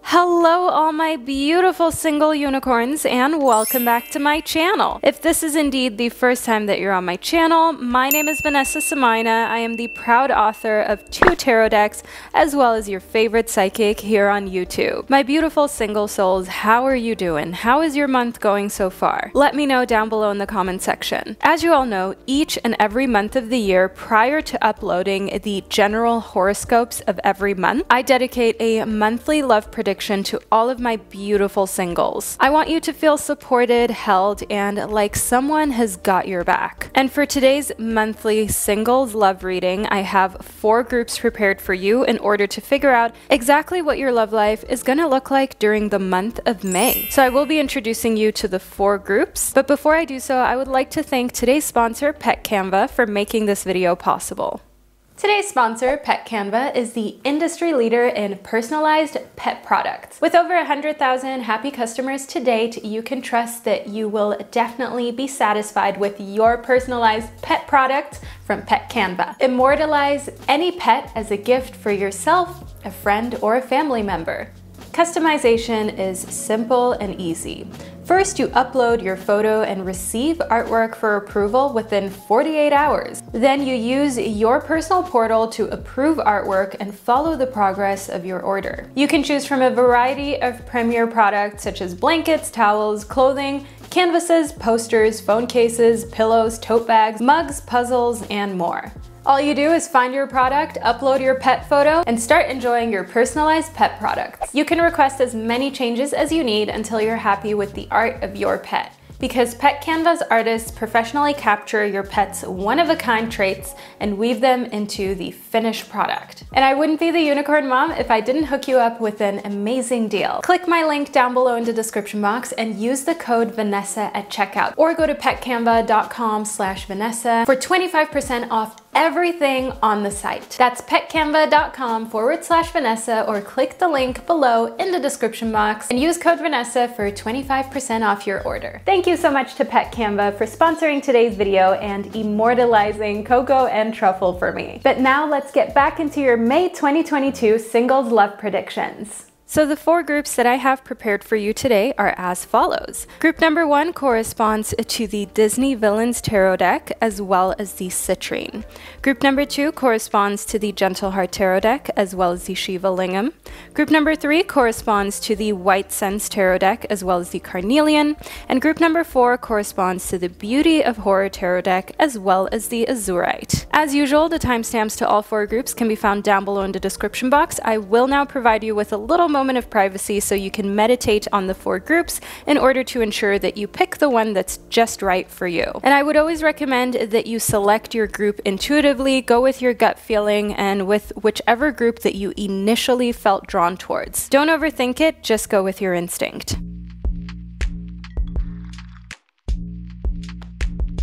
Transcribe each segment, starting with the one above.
Hello all my beautiful single unicorns and welcome back to my channel. If this is indeed the first time that you're on my channel, my name is Vanessa and I. I am the proud author of 2 tarot decks as well as your favorite psychic here on YouTube. My beautiful single souls, how are you doing? How is your month going so far? Let me know down below in the comment section. As you all know, each and every month of the year prior to uploading the general horoscopes of every month, I dedicate a monthly love prediction to all of my beautiful singles. I want you to feel supported, held, and like someone has got your back. And for today's monthly singles love reading, I have 4 groups prepared for you in order to figure out exactly what your love life is going to look like during the month of May. So I will be introducing you to the 4 groups, but before I do so, I would like to thank today's sponsor, Pet Canva, for making this video possible. Today's sponsor, Pet Canva, is the industry leader in personalized pet products. With over 100,000 happy customers to date, you can trust that you will definitely be satisfied with your personalized pet product from Pet Canva. Immortalize any pet as a gift for yourself, a friend, or a family member. Customization is simple and easy. First, you upload your photo and receive artwork for approval within 48 hours. Then you use your personal portal to approve artwork and follow the progress of your order. You can choose from a variety of premier products such as blankets, towels, clothing, canvases, posters, phone cases, pillows, tote bags, mugs, puzzles, and more. All you do is find your product, upload your pet photo, and start enjoying your personalized pet products. You can request as many changes as you need until you're happy with the art of your pet. Because Pet Canva's artists professionally capture your pet's one-of-a-kind traits and weave them into the finished product. And I wouldn't be the unicorn mom if I didn't hook you up with an amazing deal. Click my link down below in the description box and use the code Vanessa at checkout, or go to petcanva.com/Vanessa for 25% off everything on the site. That's petcanva.com/Vanessa, or click the link below in the description box and use code Vanessa for 25% off your order. Thank you so much to Pet Canva for sponsoring today's video and immortalizing cocoa and truffle for me. But now let's get back into your May 2022 singles love predictions. So the 4 groups that I have prepared for you today are as follows. Group number 1 corresponds to the Disney Villains Tarot deck as well as the Citrine. Group number 2 corresponds to the Gentle Heart Tarot deck as well as the Shiva Lingam. Group number 3 corresponds to the White Sense Tarot deck as well as the Carnelian. And group number 4 corresponds to the Beauty of Horror Tarot deck as well as the Azurite. As usual, the timestamps to all 4 groups can be found down below in the description box. I will now provide you with a little moment of privacy so you can meditate on the 4 groups in order to ensure that you pick the one that's just right for you. And I would always recommend that you select your group intuitively, go with your gut feeling, and with whichever group that you initially felt drawn towards. Don't overthink it, just go with your instinct.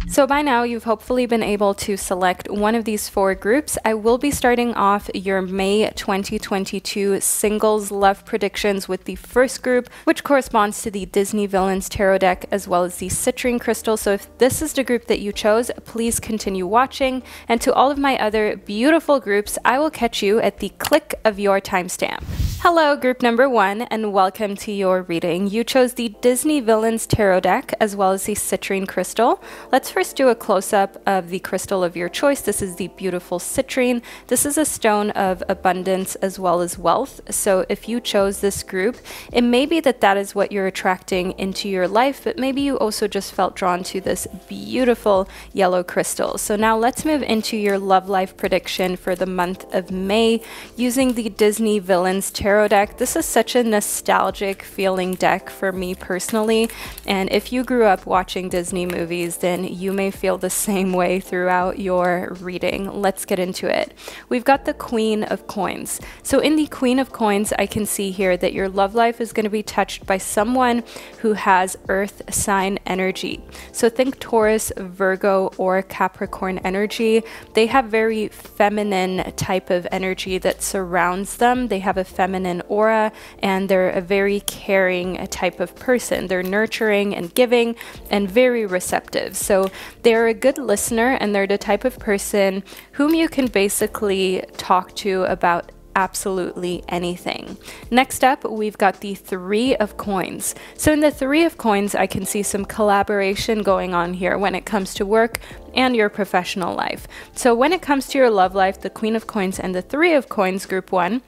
So by now, you've hopefully been able to select one of these 4 groups. I will be starting off your May 2022 singles love predictions with the first group, which corresponds to the Disney Villains Tarot deck as well as the Citrine crystal. So if this is the group that you chose, please continue watching. And to all of my other beautiful groups, I will catch you at the click of your timestamp. Hello, group number 1, and welcome to your reading. You chose the Disney Villains Tarot deck as well as the Citrine crystal. Let's first do a close-up of the crystal of your choice. This is the beautiful Citrine. This is a stone of abundance as well as wealth. So if you chose this group, it may be that that is what you're attracting into your life, but maybe you also just felt drawn to this beautiful yellow crystal. So now let's move into your love life prediction for the month of May using the Disney Villains Tarot deck. This is such a nostalgic feeling deck for me personally, and if you grew up watching Disney movies, then you may feel the same way throughout your reading. Let's get into it. We've got the Queen of Coins. So in the Queen of Coins, I can see here that your love life is going to be touched by someone who has earth sign energy. So think Taurus, Virgo, or Capricorn energy. They have very feminine type of energy that surrounds them. They have a feminine aura, and they're a very caring type of person. They're nurturing and giving and very receptive. So they're a good listener, and they're the type of person whom you can basically talk to about absolutely anything. Next up, we've got the Three of Coins. So in the Three of Coins, I can see some collaboration going on here when it comes to work and your professional life. So when it comes to your love life, the Queen of Coins and the Three of Coins, group one,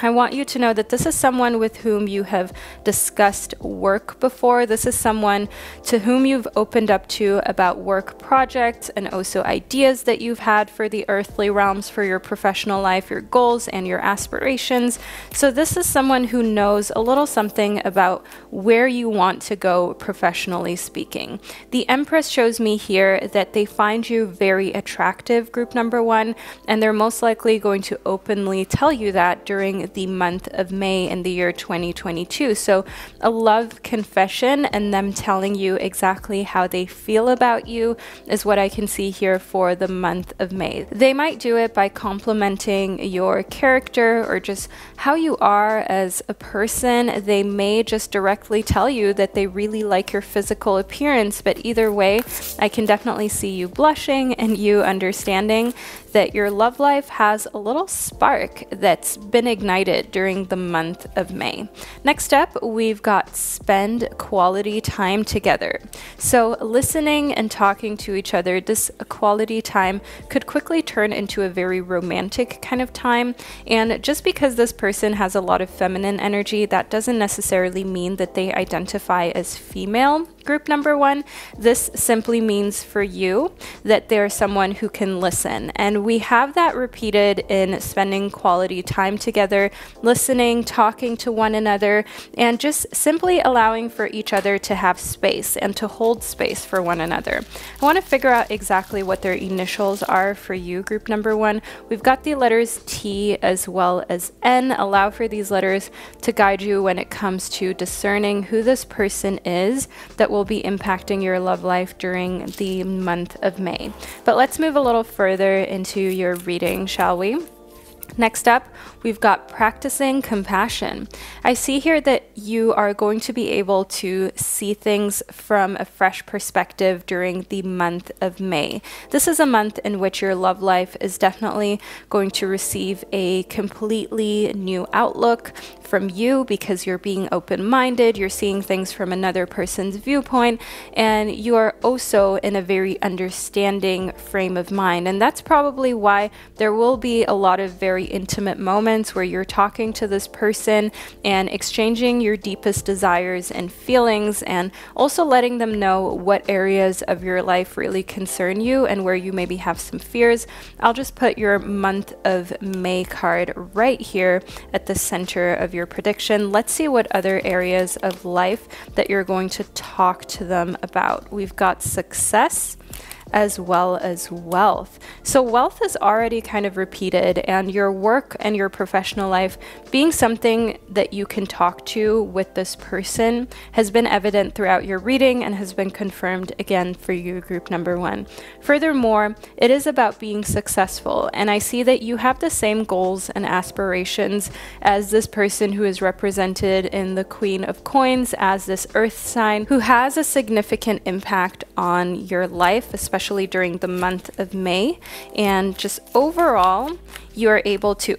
I want you to know that this is someone with whom you have discussed work before. This is someone to whom you've opened up to about work projects and also ideas that you've had for the earthly realms, for your professional life, your goals and your aspirations. So this is someone who knows a little something about where you want to go professionally speaking. The Empress shows me here that they find you very attractive, group number one, and they're most likely going to openly tell you that during the month of May in the year 2022. So a love confession and them telling you exactly how they feel about you is what I can see here for the month of May. They might do it by complimenting your character or just how you are as a person. They may just directly tell you that they really like your physical appearance, but either way, I can definitely see you blushing and you understanding that your love life has a little spark that's been ignited during the month of May. Next up, we've got spend quality time together. So listening and talking to each other, this quality time could quickly turn into a very romantic kind of time. And just because this person has a lot of feminine energy, that doesn't necessarily mean that they identify as female. Group number one, this simply means for you that they're someone who can listen. And we have that repeated in spending quality time together, listening, talking to one another, and just simply allowing for each other to have space and to hold space for one another. I want to figure out exactly what their initials are for you, group number one. We've got the letters T as well as N. Allow for these letters to guide you when it comes to discerning who this person is that will be impacting your love life during the month of May. But let's move a little further into your reading, shall we? Next up, we've got practicing compassion. I see here that you are going to be able to see things from a fresh perspective during the month of May. This is a month in which your love life is definitely going to receive a completely new outlook from you because you're being open-minded, you're seeing things from another person's viewpoint, and you are also in a very understanding frame of mind. And that's probably why there will be a lot of very intimate moments where you're talking to this person and exchanging your deepest desires and feelings, and also letting them know what areas of your life really concern you and where you maybe have some fears. I'll just put your month of May card right here at the center of your prediction. Let's see what other areas of life that you're going to talk to them about. We've got success as well as wealth. So wealth is already kind of repeated, and your work and your professional life being something that you can talk to with this person has been evident throughout your reading and has been confirmed again for you, group number one. Furthermore, it is about being successful, and I see that you have the same goals and aspirations as this person who is represented in the Queen of Coins as this earth sign who has a significant impact on your life, especially during the month of May. And just overall, you are able to,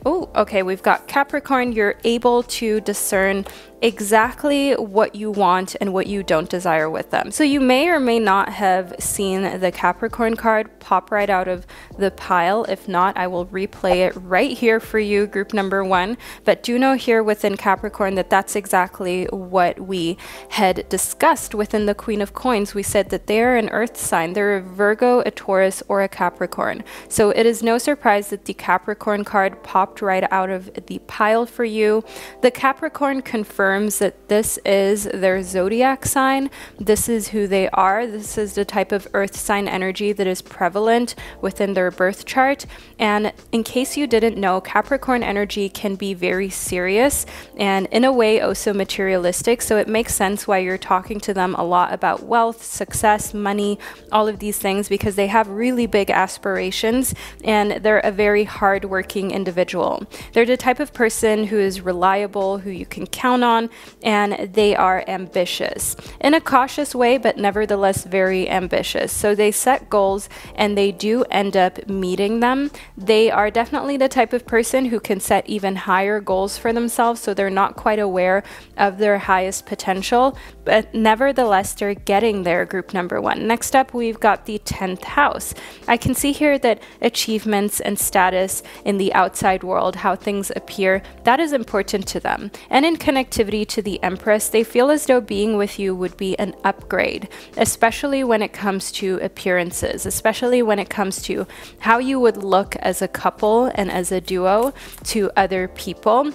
we've got Capricorn, you're able to discern exactly what you want and what you don't desire with them. So you may or may not have seen the Capricorn card pop right out of the pile. If not, I will replay it right here for you, group number one. But do know here within Capricorn that that's exactly what we had discussed within the Queen of Coins. We said that they're an earth sign. They're a Virgo, a Taurus, or a Capricorn. So it is no surprise that the Capricorn card popped right out of the pile for you. The Capricorn confirms that this is their zodiac sign. This is who they are. This is the type of earth sign energy that is prevalent within their birth chart. And in case you didn't know, Capricorn energy can be very serious and in a way also materialistic. So it makes sense why you're talking to them a lot about wealth, success, money, all of these things. things because they have really big aspirations and they're a very hard-working individual. They're the type of person who is reliable, who you can count on, and they are ambitious in a cautious way, but nevertheless very ambitious. So they set goals and they do end up meeting them. They are definitely the type of person who can set even higher goals for themselves, so they're not quite aware of their highest potential, but nevertheless they're getting there, group number one. Next up, we've got the 10th house. I can see here that achievements and status in the outside world, how things appear, that is important to them. And in connectivity to the Empress, they feel as though being with you would be an upgrade, especially when it comes to appearances, especially when it comes to how you would look as a couple and as a duo to other people.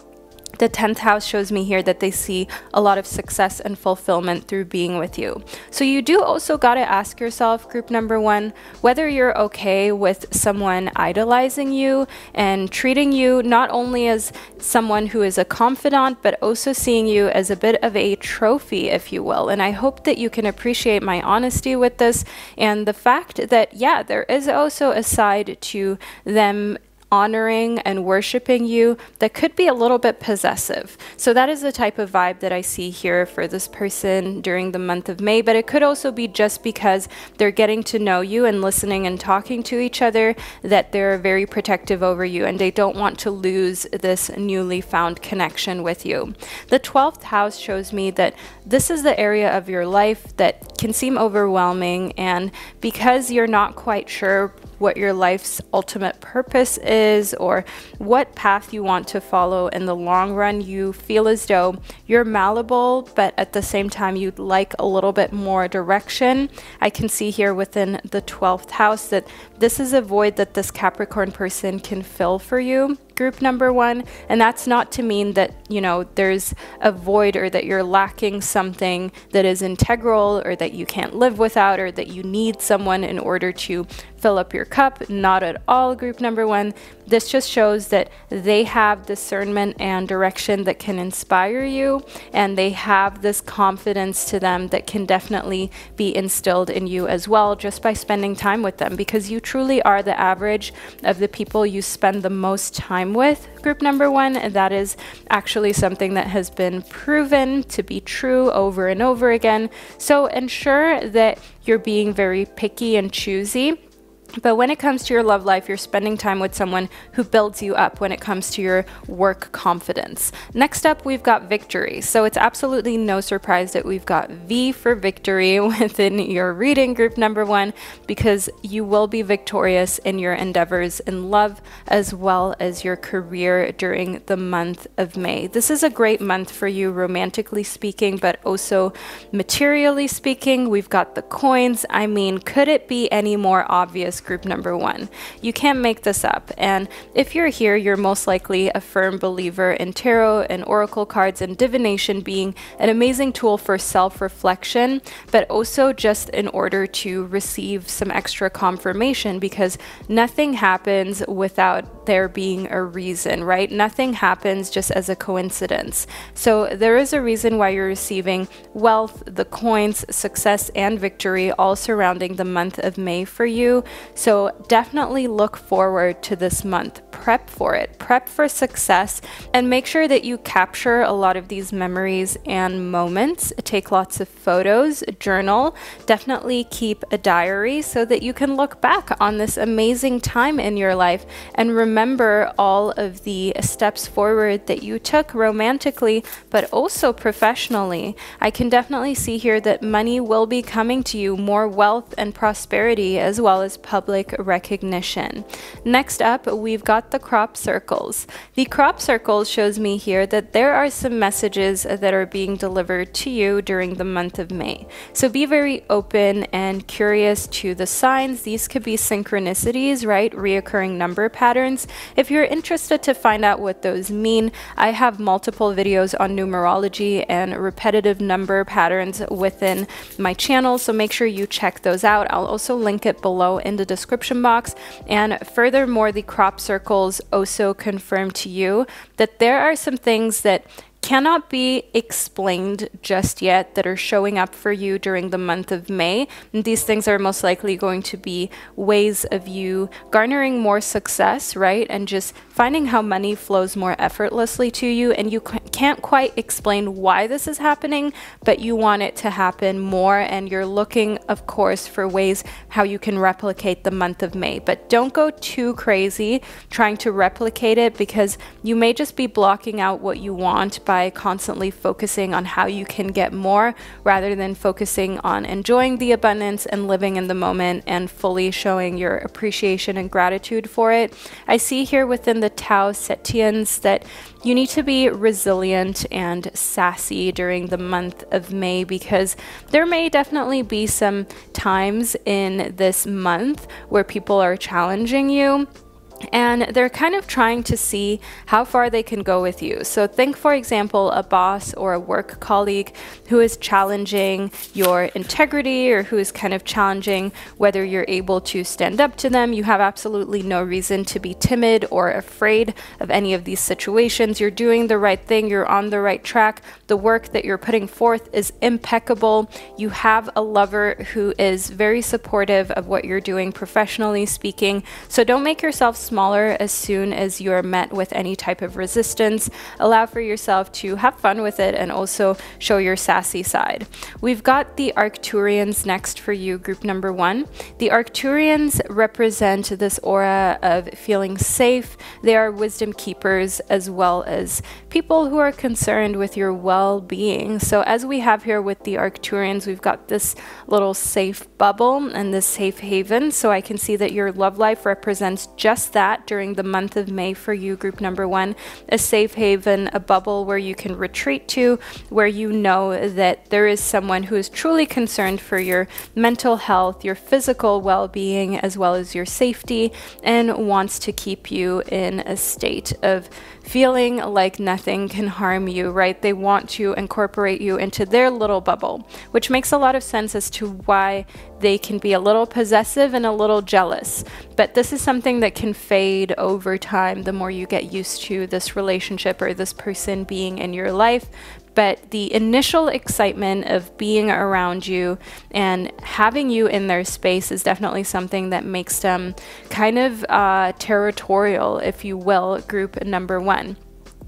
The 10th house shows me here that they see a lot of success and fulfillment through being with you. So you do also got to ask yourself, group number one, whether you're okay with someone idolizing you and treating you not only as someone who is a confidant, but also seeing you as a bit of a trophy, if you will. And I hope that you can appreciate my honesty with this and the fact that, yeah, there is also a side to them honoring and worshiping you that could be a little bit possessive. So that is the type of vibe that I see here for this person during the month of May, but it could also be just because they're getting to know you and listening and talking to each other, that they're very protective over you and they don't want to lose this newly found connection with you. The 12th house shows me that this is the area of your life that can seem overwhelming, and because you're not quite sure what your life's ultimate purpose is or what path you want to follow in the long run, you feel as though you're malleable, but at the same time you'd like a little bit more direction. I can see here within the 12th house that this is a void that this Capricorn person can fill for you, group number one. And that's not to mean that, you know, there's a void or that you're lacking something that is integral or that you can't live without or that you need someone in order to fill up your cup. Not at all, group number one. This just shows that they have discernment and direction that can inspire you, and they have this confidence to them that can definitely be instilled in you as well just by spending time with them, because you truly are the average of the people you spend the most time with, group number one. And that is actually something that has been proven to be true over and over again. So ensure that you're being very picky and choosy. But when it comes to your love life, you're spending time with someone who builds you up when it comes to your work confidence. Next up, we've got victory. So it's absolutely no surprise that we've got V for victory within your reading, group number one, because you will be victorious in your endeavors in love as well as your career during the month of May. This is a great month for you, romantically speaking, but also materially speaking. We've got the coins. I mean, could it be any more obvious, group number one? You can't make this up. And if you're here, you're most likely a firm believer in tarot and oracle cards and divination being an amazing tool for self-reflection, but also just in order to receive some extra confirmation, because nothing happens without there being a reason, right? Nothing happens just as a coincidence. So there is a reason why you're receiving wealth, the coins, success, and victory all surrounding the month of May for you. So definitely look forward to this month. Prep for it. Prep for success, and make sure that you capture a lot of these memories and moments. Take lots of photos, journal, definitely keep a diary so that you can look back on this amazing time in your life and remember all of the steps forward that you took romantically, but also professionally. I can definitely see here that money will be coming to you, more wealth and prosperity, as well as public recognition. Next up, we've got the crop circles. The crop circles shows me here that there are some messages that are being delivered to you during the month of May. So be very open and curious to the signs. These could be synchronicities, right? Reoccurring number patterns. If you're interested to find out what those mean, I have multiple videos on numerology and repetitive number patterns within my channel, so make sure you check those out. I'll also link it below in the description box. And furthermore, the crop circles also confirm to you that there are some things that cannot be explained just yet that are showing up for you during the month of May. And these things are most likely going to be ways of you garnering more success, right? And just finding how money flows more effortlessly to you. And you can't quite explain why this is happening, but you want it to happen more. And you're looking, of course, for ways how you can replicate the month of May. But don't go too crazy trying to replicate it, because you may just be blocking out what you want by constantly focusing on how you can get more rather than focusing on enjoying the abundance and living in the moment and fully showing your appreciation and gratitude for it. I see here within the Tao Setians that you need to be resilient and sassy during the month of May, because there may definitely be some times in this month where people are challenging you. And they're kind of trying to see how far they can go with you. So think, for example, a boss or a work colleague who is challenging your integrity, or who is kind of challenging whether you're able to stand up to them. You have absolutely no reason to be timid or afraid of any of these situations. You're doing the right thing. You're on the right track. The work that you're putting forth is impeccable. You have a lover who is very supportive of what you're doing professionally speaking. So don't make yourself smaller as soon as you're met with any type of resistance. Allow for yourself to have fun with it and also show your sassy side. We've got the Arcturians next for you, group number 1. The Arcturians represent this aura of feeling safe. They are wisdom keepers, as well as people who are concerned with your well-being. So as we have here with the Arcturians, we've got this little safe bubble and this safe haven. So I can see that your love life represents just that during the month of May for you, group number 1. A safe haven, a bubble where you can retreat to, where you know that there is someone who is truly concerned for your mental health, your physical well-being, as well as your safety, and wants to keep you in a state of feeling like nothing can harm you, right? They want to incorporate you into their little bubble, which makes a lot of sense as to why they can be a little possessive and a little jealous. But this is something that can fade over time the more you get used to this relationship or this person being in your life. But the initial excitement of being around you and having you in their space is definitely something that makes them kind of territorial, if you will, group number 1.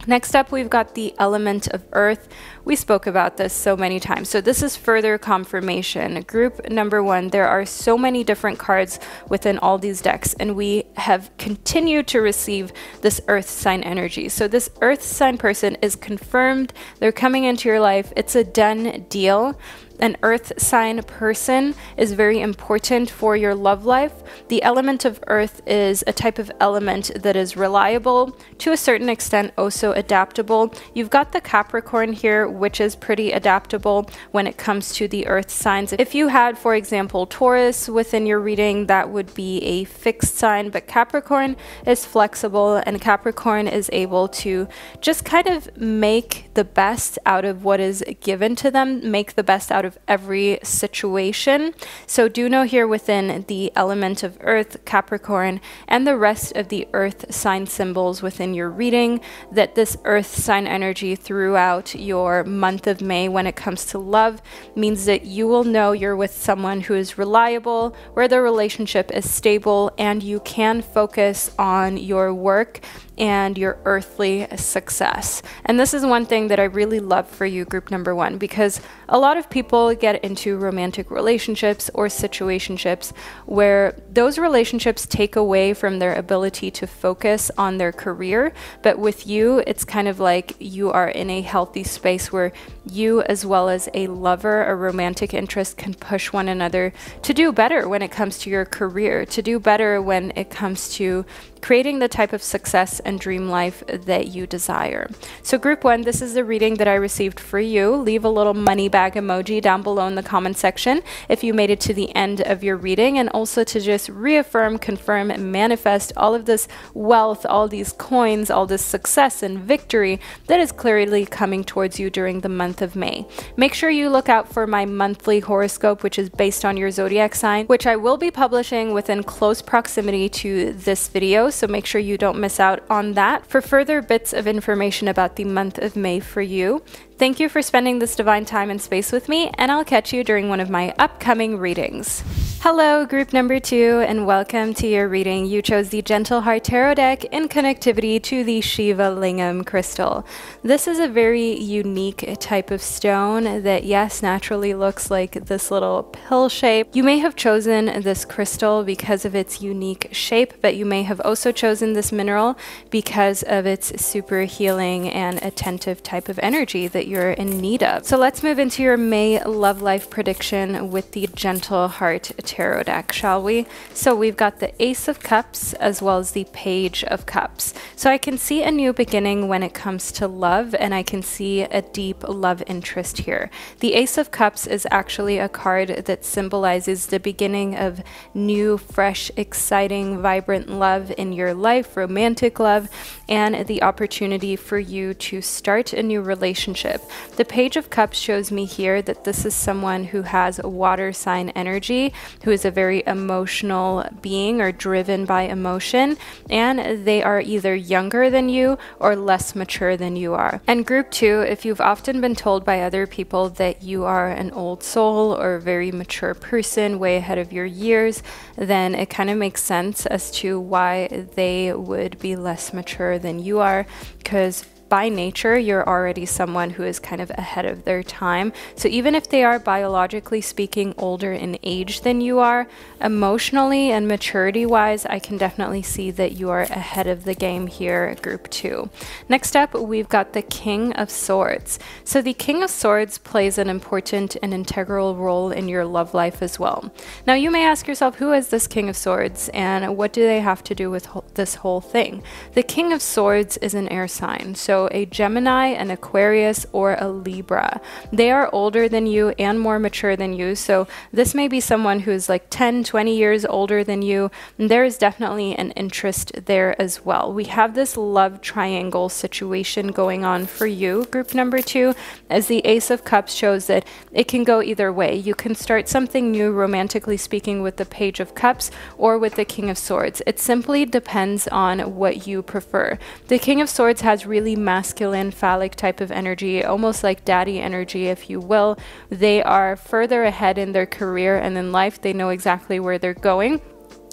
Next up, we've got the element of earth. We spoke about this so many times, so this is further confirmation. Group number 1, there are so many different cards within all these decks, and we have continued to receive this earth sign energy. So this earth sign person is confirmed. They're coming into your life. It's a done deal. An earth sign person is very important for your love life. The element of earth is a type of element that is reliable, to a certain extent also adaptable. You've got the Capricorn here, which is pretty adaptable when it comes to the earth signs. If you had, for example, Taurus within your reading, that would be a fixed sign, but Capricorn is flexible, and Capricorn is able to just kind of make the best out of what is given to them, make the best out of every situation. So do know here within the element of earth, Capricorn, and the rest of the earth sign symbols within your reading, that this earth sign energy throughout your month of May when it comes to love means that you will know you're with someone who is reliable, where the relationship is stable, and you can focus on your work and your earthly success. And this is one thing that I really love for you, group number 1, because a lot of people get into romantic relationships or situationships where those relationships take away from their ability to focus on their career. But with you, it's kind of like you are in a healthy space where you, as well as a lover, a romantic interest, can push one another to do better when it comes to your career, to do better when it comes to creating the type of success and dream life that you desire. So group 1, this is the reading that I received for you. Leave a little money bag emoji down below in the comment section if you made it to the end of your reading, and also to just reaffirm, confirm, and manifest all of this wealth, all these coins, all this success and victory that is clearly coming towards you during the month of May. Make sure you look out for my monthly horoscope, which is based on your zodiac sign, which I will be publishing within close proximity to this video. so make sure you don't miss out on that for further bits of information about the month of May for you. Thank you for spending this divine time and space with me, and I'll catch you during one of my upcoming readings. Hello, group number 2, and welcome to your reading. You chose the Gentle Heart Tarot deck in connectivity to the Shiva Lingam crystal. This is a very unique type of stone that, yes, naturally looks like this little pill shape. You may have chosen this crystal because of its unique shape, but you may have also chosen this mineral because of its super healing and attentive type of energy that you're in need of. So let's move into your May love life prediction with the Gentle Heart Tarot deck, shall we? So we've got the Ace of Cups as well as the Page of Cups. So I can see a new beginning when it comes to love, and I can see a deep love interest here. The Ace of Cups is actually a card that symbolizes the beginning of new, fresh, exciting, vibrant love in your life, romantic love, and the opportunity for you to start a new relationship. The Page of Cups shows me here that this is someone who has water sign energy, who is a very emotional being or driven by emotion, and they are either younger than you or less mature than you are. And group 2, if you've often been told by other people that you are an old soul or a very mature person way ahead of your years, then it kind of makes sense as to why they would be less mature than you are, because by nature, you're already someone who is kind of ahead of their time. So even if they are biologically speaking older in age than you are, emotionally and maturity wise, I can definitely see that you are ahead of the game here, group 2. Next up, we've got the King of Swords. So the King of Swords plays an important and integral role in your love life as well. Now you may ask yourself, who is this King of Swords and what do they have to do with this whole thing? The King of Swords is an air sign. So a Gemini, an Aquarius, or a Libra. They are older than you and more mature than you, so this may be someone who's like 10, 20 years older than you, and there is definitely an interest there as well. We have this love triangle situation going on for you, group number 2, as the Ace of Cups shows that it can go either way. You can start something new, romantically speaking, with the Page of Cups or with the King of Swords. It simply depends on what you prefer. The King of Swords has really masculine, phallic type of energy, almost like daddy energy, if you will. They are further ahead in their career and in life. They know exactly where they're going,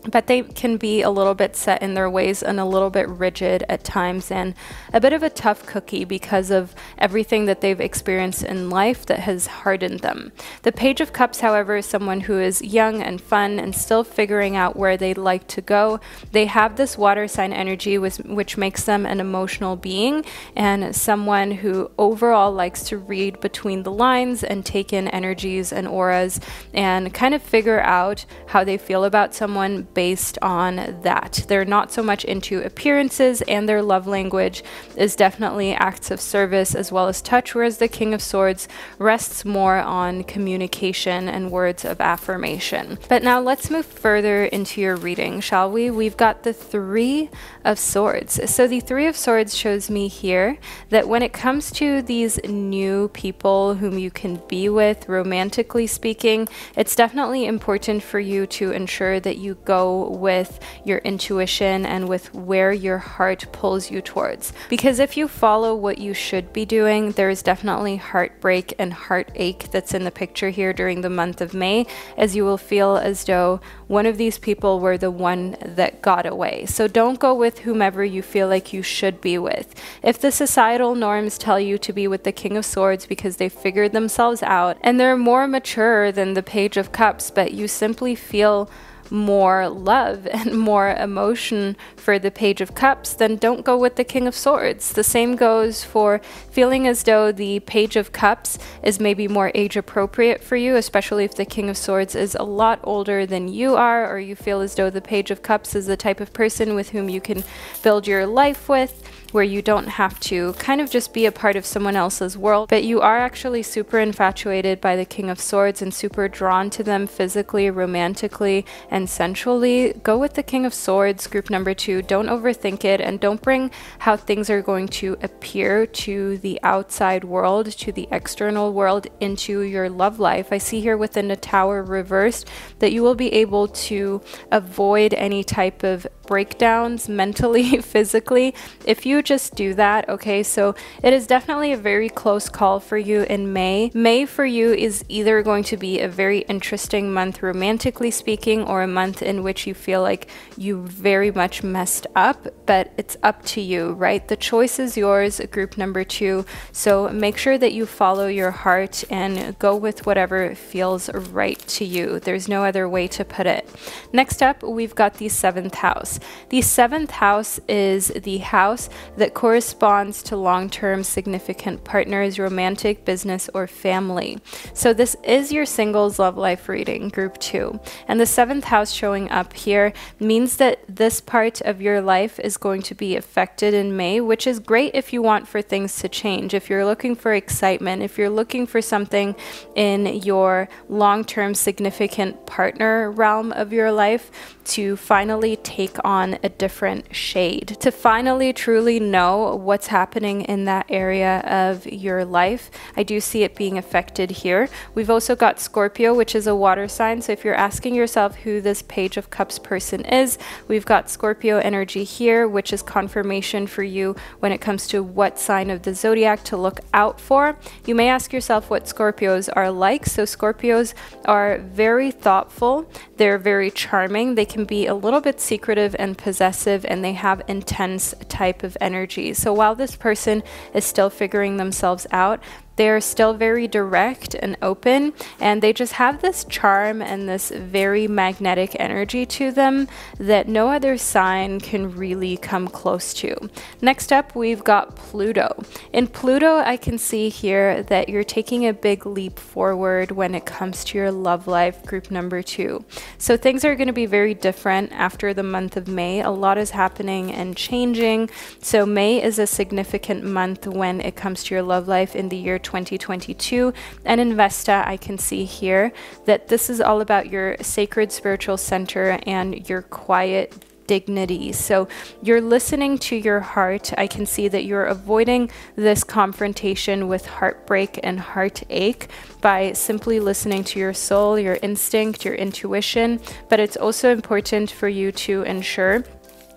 but they can be a little bit set in their ways and a little bit rigid at times and a bit of a tough cookie because of everything that they've experienced in life that has hardened them. The Page of Cups, however, is someone who is young and fun and still figuring out where they'd like to go. They have this water sign energy which makes them an emotional being and someone who overall likes to read between the lines and take in energies and auras and kind of figure out how they feel about someone based on that. They're not so much into appearances, and their love language is definitely acts of service as well as touch, whereas the King of Swords rests more on communication and words of affirmation. But now let's move further into your reading, shall we? We've got the Three of Swords. So the Three of Swords shows me here that when it comes to these new people whom you can be with, romantically speaking, it's definitely important for you to ensure that you go with your intuition and with where your heart pulls you towards. Because if you follow what you should be doing, there is definitely heartbreak and heartache that's in the picture here during the month of May, as you will feel as though one of these people were the one that got away. So don't go with whomever you feel like you should be with. If the societal norms tell you to be with the King of Swords because they figured themselves out and they're more mature than the Page of Cups, but you simply feel more love and more emotion for the Page of Cups, then don't go with the King of Swords. The same goes for feeling as though the Page of Cups is maybe more age appropriate for you, especially if the King of Swords is a lot older than you are, or you feel as though the Page of Cups is the type of person with whom you can build your life with, where you don't have to kind of just be a part of someone else's world, but you are actually super infatuated by the King of Swords and super drawn to them physically, romantically, and sensually. Go with the King of Swords, group number 2. Don't overthink it, and don't bring how things are going to appear to the outside world, to the external world, into your love life. I see here within the Tower reversed that you will be able to avoid any type of breakdowns mentally, physically, if you just do that, okay? So it is definitely a very close call for you in May. May for you is either going to be a very interesting month romantically speaking, or a month in which you feel like you very much messed up, but it's up to you, right? The choice is yours, group number 2. So make sure that you follow your heart and go with whatever feels right to you. There's no other way to put it. Next up, we've got the 7th house. The 7th house is the house that corresponds to long-term significant partners, romantic, business, or family. So this is your singles love life reading, group 2. And the 7th house showing up here means that this part of your life is going to be affected in May, which is great if you want for things to change, if you're looking for excitement, if you're looking for something in your long-term significant partner realm of your life to finally take on a different shade, to finally truly know what's happening in that area of your life. I do see it being affected here. We've also got Scorpio, which is a water sign. So if you're asking yourself who this Page of Cups person is, we've got Scorpio energy here, which is confirmation for you when it comes to what sign of the zodiac to look out for. You may ask yourself what Scorpios are like. So Scorpios are very thoughtful. They're very charming. They can be a little bit secretive and possessive, and they have intense type of energy. So while this person is still figuring themselves out, they're still very direct and open, and they just have this charm and this very magnetic energy to them that no other sign can really come close to. Next up, we've got Pluto. In Pluto, I can see here that you're taking a big leap forward when it comes to your love life, group number 2. So things are going to be very different after the month of May. A lot is happening and changing. So May is a significant month when it comes to your love life in the year 2022. And in Vesta, I can see here that this is all about your sacred spiritual center and your quiet dignity. So you're listening to your heart. I can see that you're avoiding this confrontation with heartbreak and heartache by simply listening to your soul, your instinct, your intuition. But it's also important for you to ensure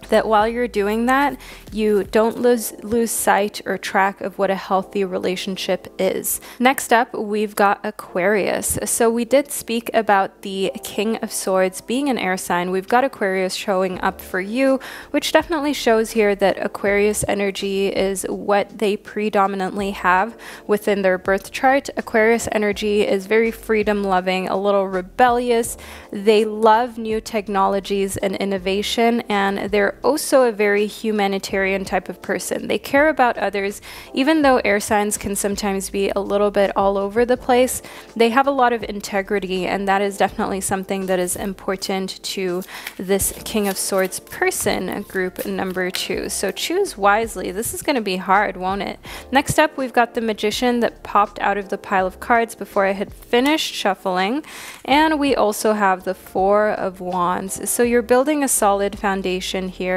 that while you're doing that, you don't lose sight or track of what a healthy relationship is. Next up, we've got Aquarius. So we did speak about the King of Swords being an air sign. We've got Aquarius showing up for you, which definitely shows here that Aquarius energy is what they predominantly have within their birth chart. Aquarius energy is very freedom loving, a little rebellious. They love new technologies and innovation, and they're also a very humanitarian type of person. They care about others. Even though air signs can sometimes be a little bit all over the place, they have a lot of integrity, and that is definitely something that is important to this King of Swords person, group number 2. So choose wisely. This is going to be hard, won't it? Next up, we've got the Magician that popped out of the pile of cards before I had finished shuffling, and we also have the Four of Wands. So you're building a solid foundation here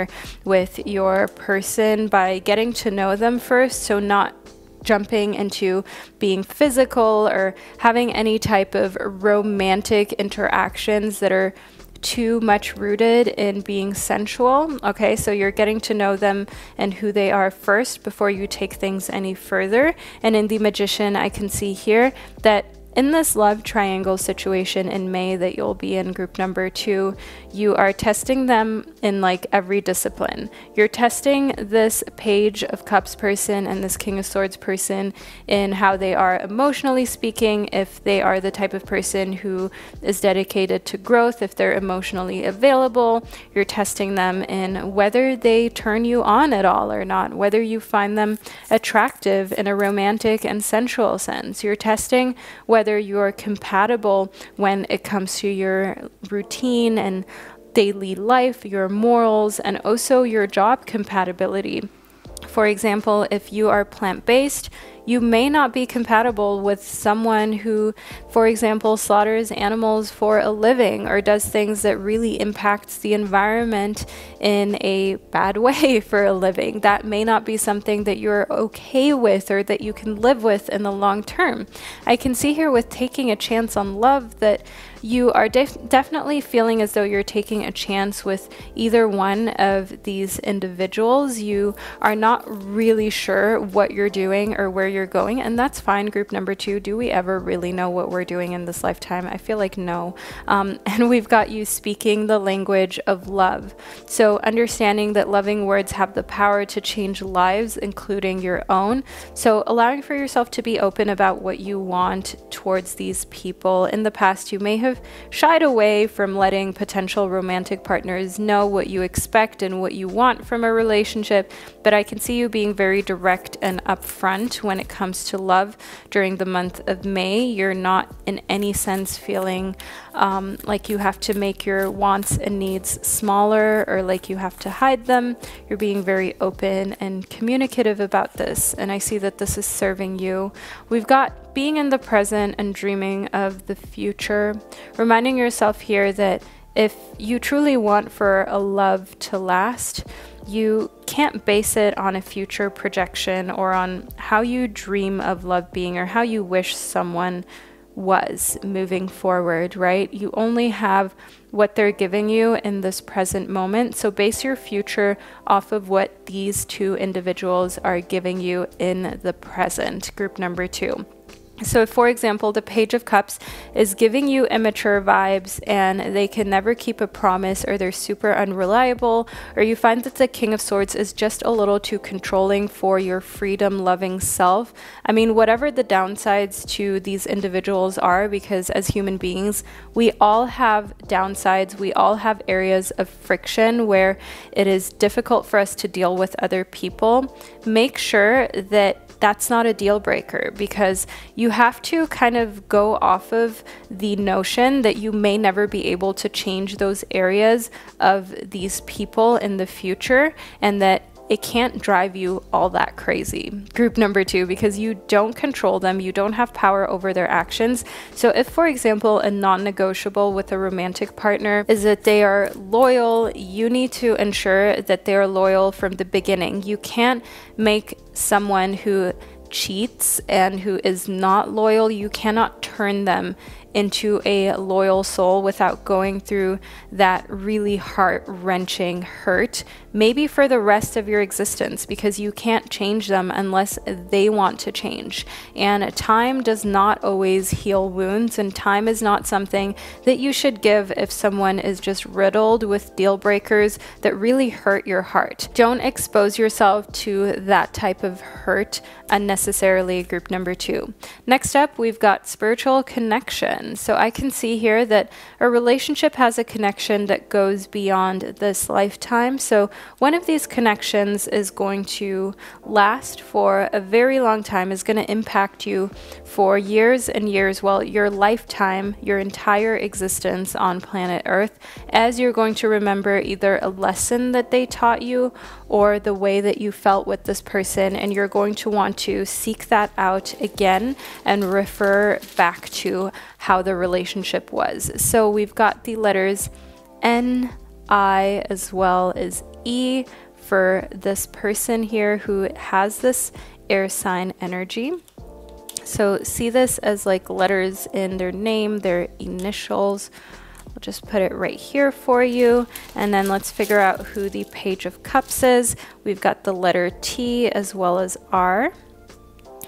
with your person by getting to know them first, so not jumping into being physical or having any type of romantic interactions that are too much rooted in being sensual. Okay, so you're getting to know them and who they are first before you take things any further. And in the Magician, I can see here that in this love triangle situation in May that you'll be in, group number 2, you are testing them in like every discipline. You're testing this Page of Cups person and this King of Swords person in how they are emotionally speaking, if they are the type of person who is dedicated to growth, if they're emotionally available. You're testing them in whether they turn you on at all or not, whether you find them attractive in a romantic and sensual sense. You're testing whether you're compatible when it comes to your routine and daily life, your morals, and also your job compatibility. For example, if you are plant-based, you may not be compatible with someone who, for example, slaughters animals for a living or does things that really impacts the environment in a bad way for a living. That may not be something that you're okay with or that you can live with in the long term. I can see here with taking a chance on love that you are definitely feeling as though you're taking a chance with either one of these individuals. You are not really sure what you're doing or where you're going, and that's fine. Group number 2, do we ever really know what we're doing in this lifetime? I feel like no. And we've got you speaking the language of love. So understanding that loving words have the power to change lives, including your own. So allowing for yourself to be open about what you want towards these people. In the past, you may have shied away from letting potential romantic partners know what you expect and what you want from a relationship, but I can see you being very direct and upfront when it comes to love during the month of May. You're not in any sense feeling like you have to make your wants and needs smaller or like you have to hide them. You're being very open and communicative about this, and I see that this is serving you. We've got being in the present and dreaming of the future, reminding yourself here that if you truly want for a love to last, you can't base it on a future projection or on how you dream of love being or how you wish someone was moving forward, right? You only have what they're giving you in this present moment. So base your future off of what these two individuals are giving you in the present. Group number 2. So if, for example, the Page of Cups is giving you immature vibes and they can never keep a promise, or they're super unreliable, or you find that the King of Swords is just a little too controlling for your freedom-loving self. I mean, whatever the downsides to these individuals are, because as human beings, we all have downsides. We all have areas of friction where it is difficult for us to deal with other people. Make sure that that's not a deal breaker, because you have to kind of go off of the notion that you may never be able to change those areas of these people in the future, and that it can't drive you all that crazy. Group number 2, because you don't control them, you don't have power over their actions. So if, for example, a non-negotiable with a romantic partner is that they are loyal, you need to ensure that they are loyal from the beginning. You can't make someone who cheats and who is not loyal, you cannot turn them into a loyal soul without going through that really heart-wrenching hurt, maybe for the rest of your existence, because you can't change them unless they want to change. And time does not always heal wounds, and time is not something that you should give if someone is just riddled with deal breakers that really hurt your heart. Don't expose yourself to that type of hurt unnecessarily. Group number 2. Next up, we've got spiritual connection. So I can see here that a relationship has a connection that goes beyond this lifetime. So one of these connections is going to last for a very long time, is going to impact you for years and years, well, your lifetime, your entire existence on planet Earth, as you're going to remember either a lesson that they taught you or the way that you felt with this person, and you're going to want to seek that out again and refer back to how the relationship was. So we've got the letters N, I, as well as E for this person here who has this air sign energy. So see this as like letters in their name, their initials. We'll just put it right here for you. And then let's figure out who the Page of Cups is. We've got the letter T as well as R.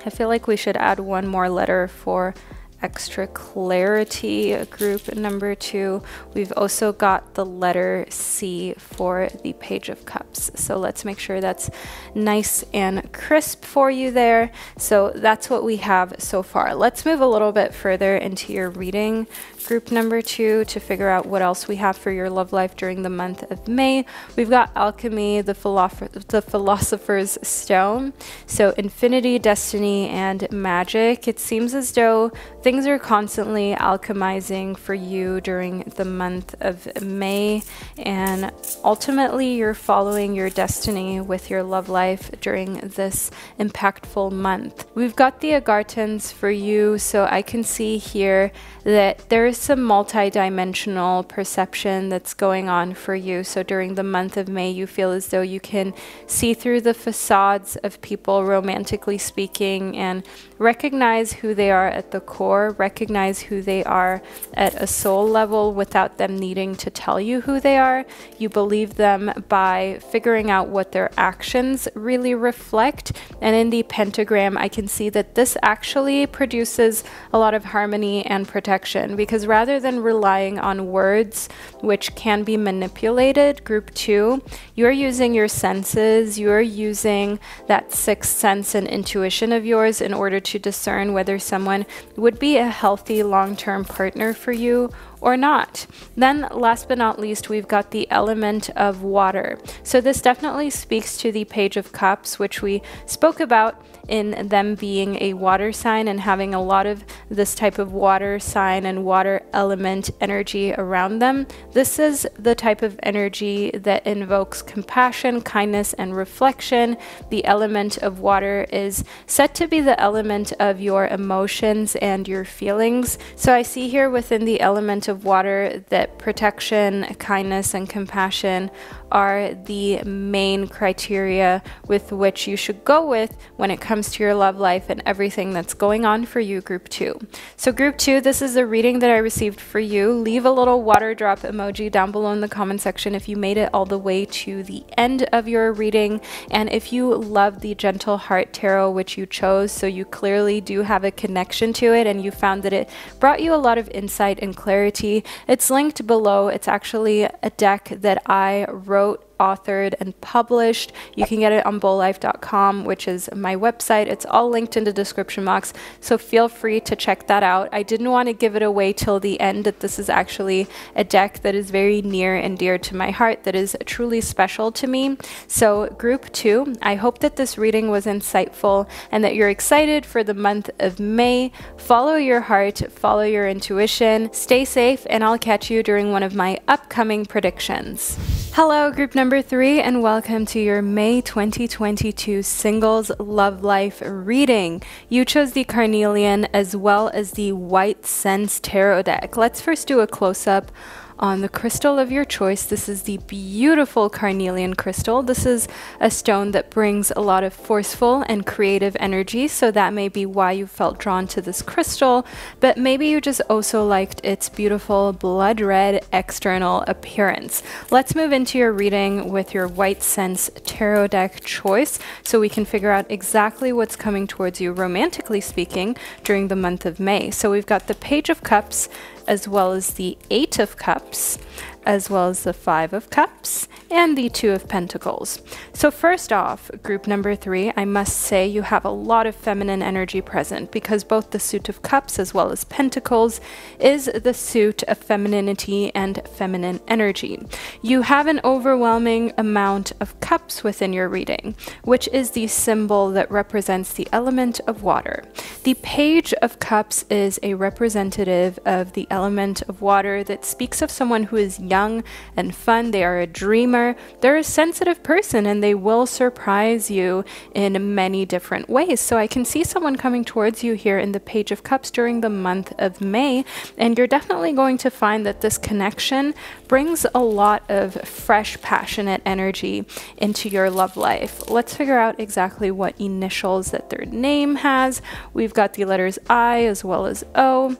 I feel like we should add one more letter for extra clarity. Group number 2, we've also got the letter C for the Page of Cups. So let's make sure that's nice and crisp for you there. So that's what we have so far. Let's move a little bit further into your reading, group number 2, to figure out what else we have for your love life during the month of May. We've got alchemy, the philosopher's stone, so infinity, destiny, and magic. It seems as though things are constantly alchemizing for you during the month of May, and ultimately you're following your destiny with your love life during this impactful month. We've got the Agartans for you, so I can see here that there is some multi-dimensional perception that's going on for you. So during the month of May, you feel as though you can see through the facades of people, romantically speaking, and recognize who they are at the core, recognize who they are at a soul level without them needing to tell you who they are. You believe them by figuring out what their actions really reflect. And in the pentagram, I can see that this actually produces a lot of harmony and protection, because rather than relying on words which can be manipulated, group 2, you're using your senses, you're using that sixth sense and intuition of yours in order to discern whether someone would be a healthy long-term partner for you or not. Then last but not least, we've got the element of water. So this definitely speaks to the Page of Cups, which we spoke about in them being a water sign and having a lot of this type of water sign and water element energy around them. This is the type of energy that invokes compassion, kindness, and reflection. The element of water is set to be the element of your emotions and your feelings. So I see here within the element of water that protection, kindness, and compassion are the main criteria with which you should go with when it comes to your love life and everything that's going on for you, group 2. So group 2, this is a reading that I received for you. Leave a little water drop emoji down below in the comment section if you made it all the way to the end of your reading, and if you love the Gentle Heart Tarot, which you chose, so you clearly do have a connection to it and you found that it brought you a lot of insight and clarity. It's linked below. It's actually a deck that I wrote, authored, and published. You can get it on bowlife.com, which is my website. It's all linked in the description box, so feel free to check that out. I didn't want to give it away till the end, that this is actually a deck that is very near and dear to my heart, that is truly special to me. So group 2, I hope that this reading was insightful and that you're excited for the month of May. Follow your heart, follow your intuition, stay safe, and I'll catch you during one of my upcoming predictions. Hello, group number 3, and welcome to your May 2022 Singles Love Life reading. You chose the Carnelian as well as the White Sense Tarot deck. Let's first do a close-up on the crystal of your choice. This is the beautiful Carnelian crystal. This is a stone that brings a lot of forceful and creative energy, so that may be why you felt drawn to this crystal, but maybe you just also liked its beautiful blood red external appearance. Let's move into your reading with your White Sense Tarot deck choice so we can figure out exactly what's coming towards you, romantically speaking, during the month of May. So we've got the Page of Cups, as well as the 8 of Cups, as well as the 5 of Cups, and the 2 of Pentacles. So first off, group number 3, I must say you have a lot of feminine energy present, because both the suit of Cups as well as Pentacles is the suit of femininity and feminine energy. You have an overwhelming amount of cups within your reading, which is the symbol that represents the element of water. The Page of Cups is a representative of the element of water that speaks of someone who is young and fun. They are a dreamer. They're a sensitive person, and they will surprise you in many different ways. So I can see someone coming towards you here in the Page of Cups during the month of May, and you're definitely going to find that this connection brings a lot of fresh, passionate energy into your love life. Let's figure out exactly what initials that their name has. We've got the letters I as well as O.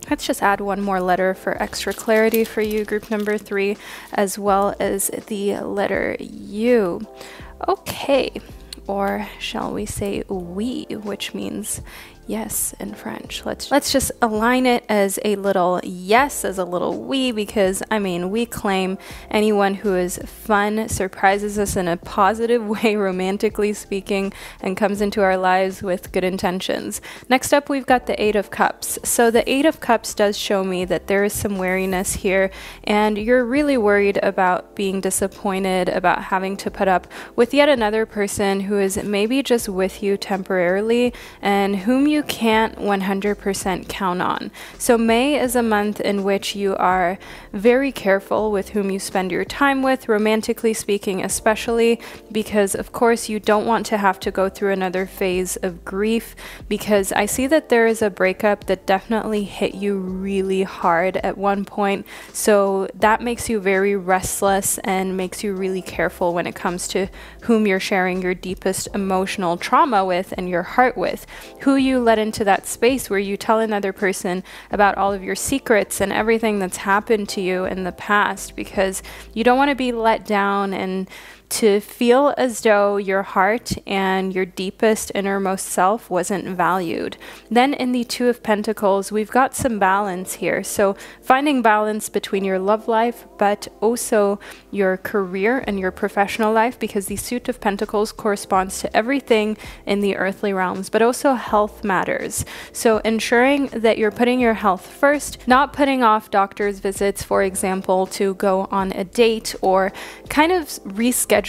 Let's just add one more letter for extra clarity for you, group number 3, as well as the letter U. Okay, or shall we say oui, which means yes in French. Let's just align it as a little yes, as a little we, because I mean, we claim anyone who is fun, surprises us in a positive way, romantically speaking, and comes into our lives with good intentions. Next up, we've got the 8 of Cups. So the 8 of Cups does show me that there is some wariness here, and you're really worried about being disappointed, about having to put up with yet another person who is maybe just with you temporarily and whom you you can't 100% count on. So May is a month in which you are very careful with whom you spend your time with, romantically speaking especially, because of course you don't want to have to go through another phase of grief, because I see that there is a breakup that definitely hit you really hard at one point. So that makes you very restless and makes you really careful when it comes to whom you're sharing your deepest emotional trauma with and your heart with, who you let into that space where you tell another person about all of your secrets and everything that's happened to you in the past, because you don't want to be let down and to feel as though your heart and your deepest innermost self wasn't valued. Then in the Two of Pentacles, we've got some balance here. So finding balance between your love life, but also your career and your professional life, because the Suit of Pentacles corresponds to everything in the earthly realms, but also health matters. So ensuring that you're putting your health first, not putting off doctor's visits, for example, to go on a date, or kind of rescheduling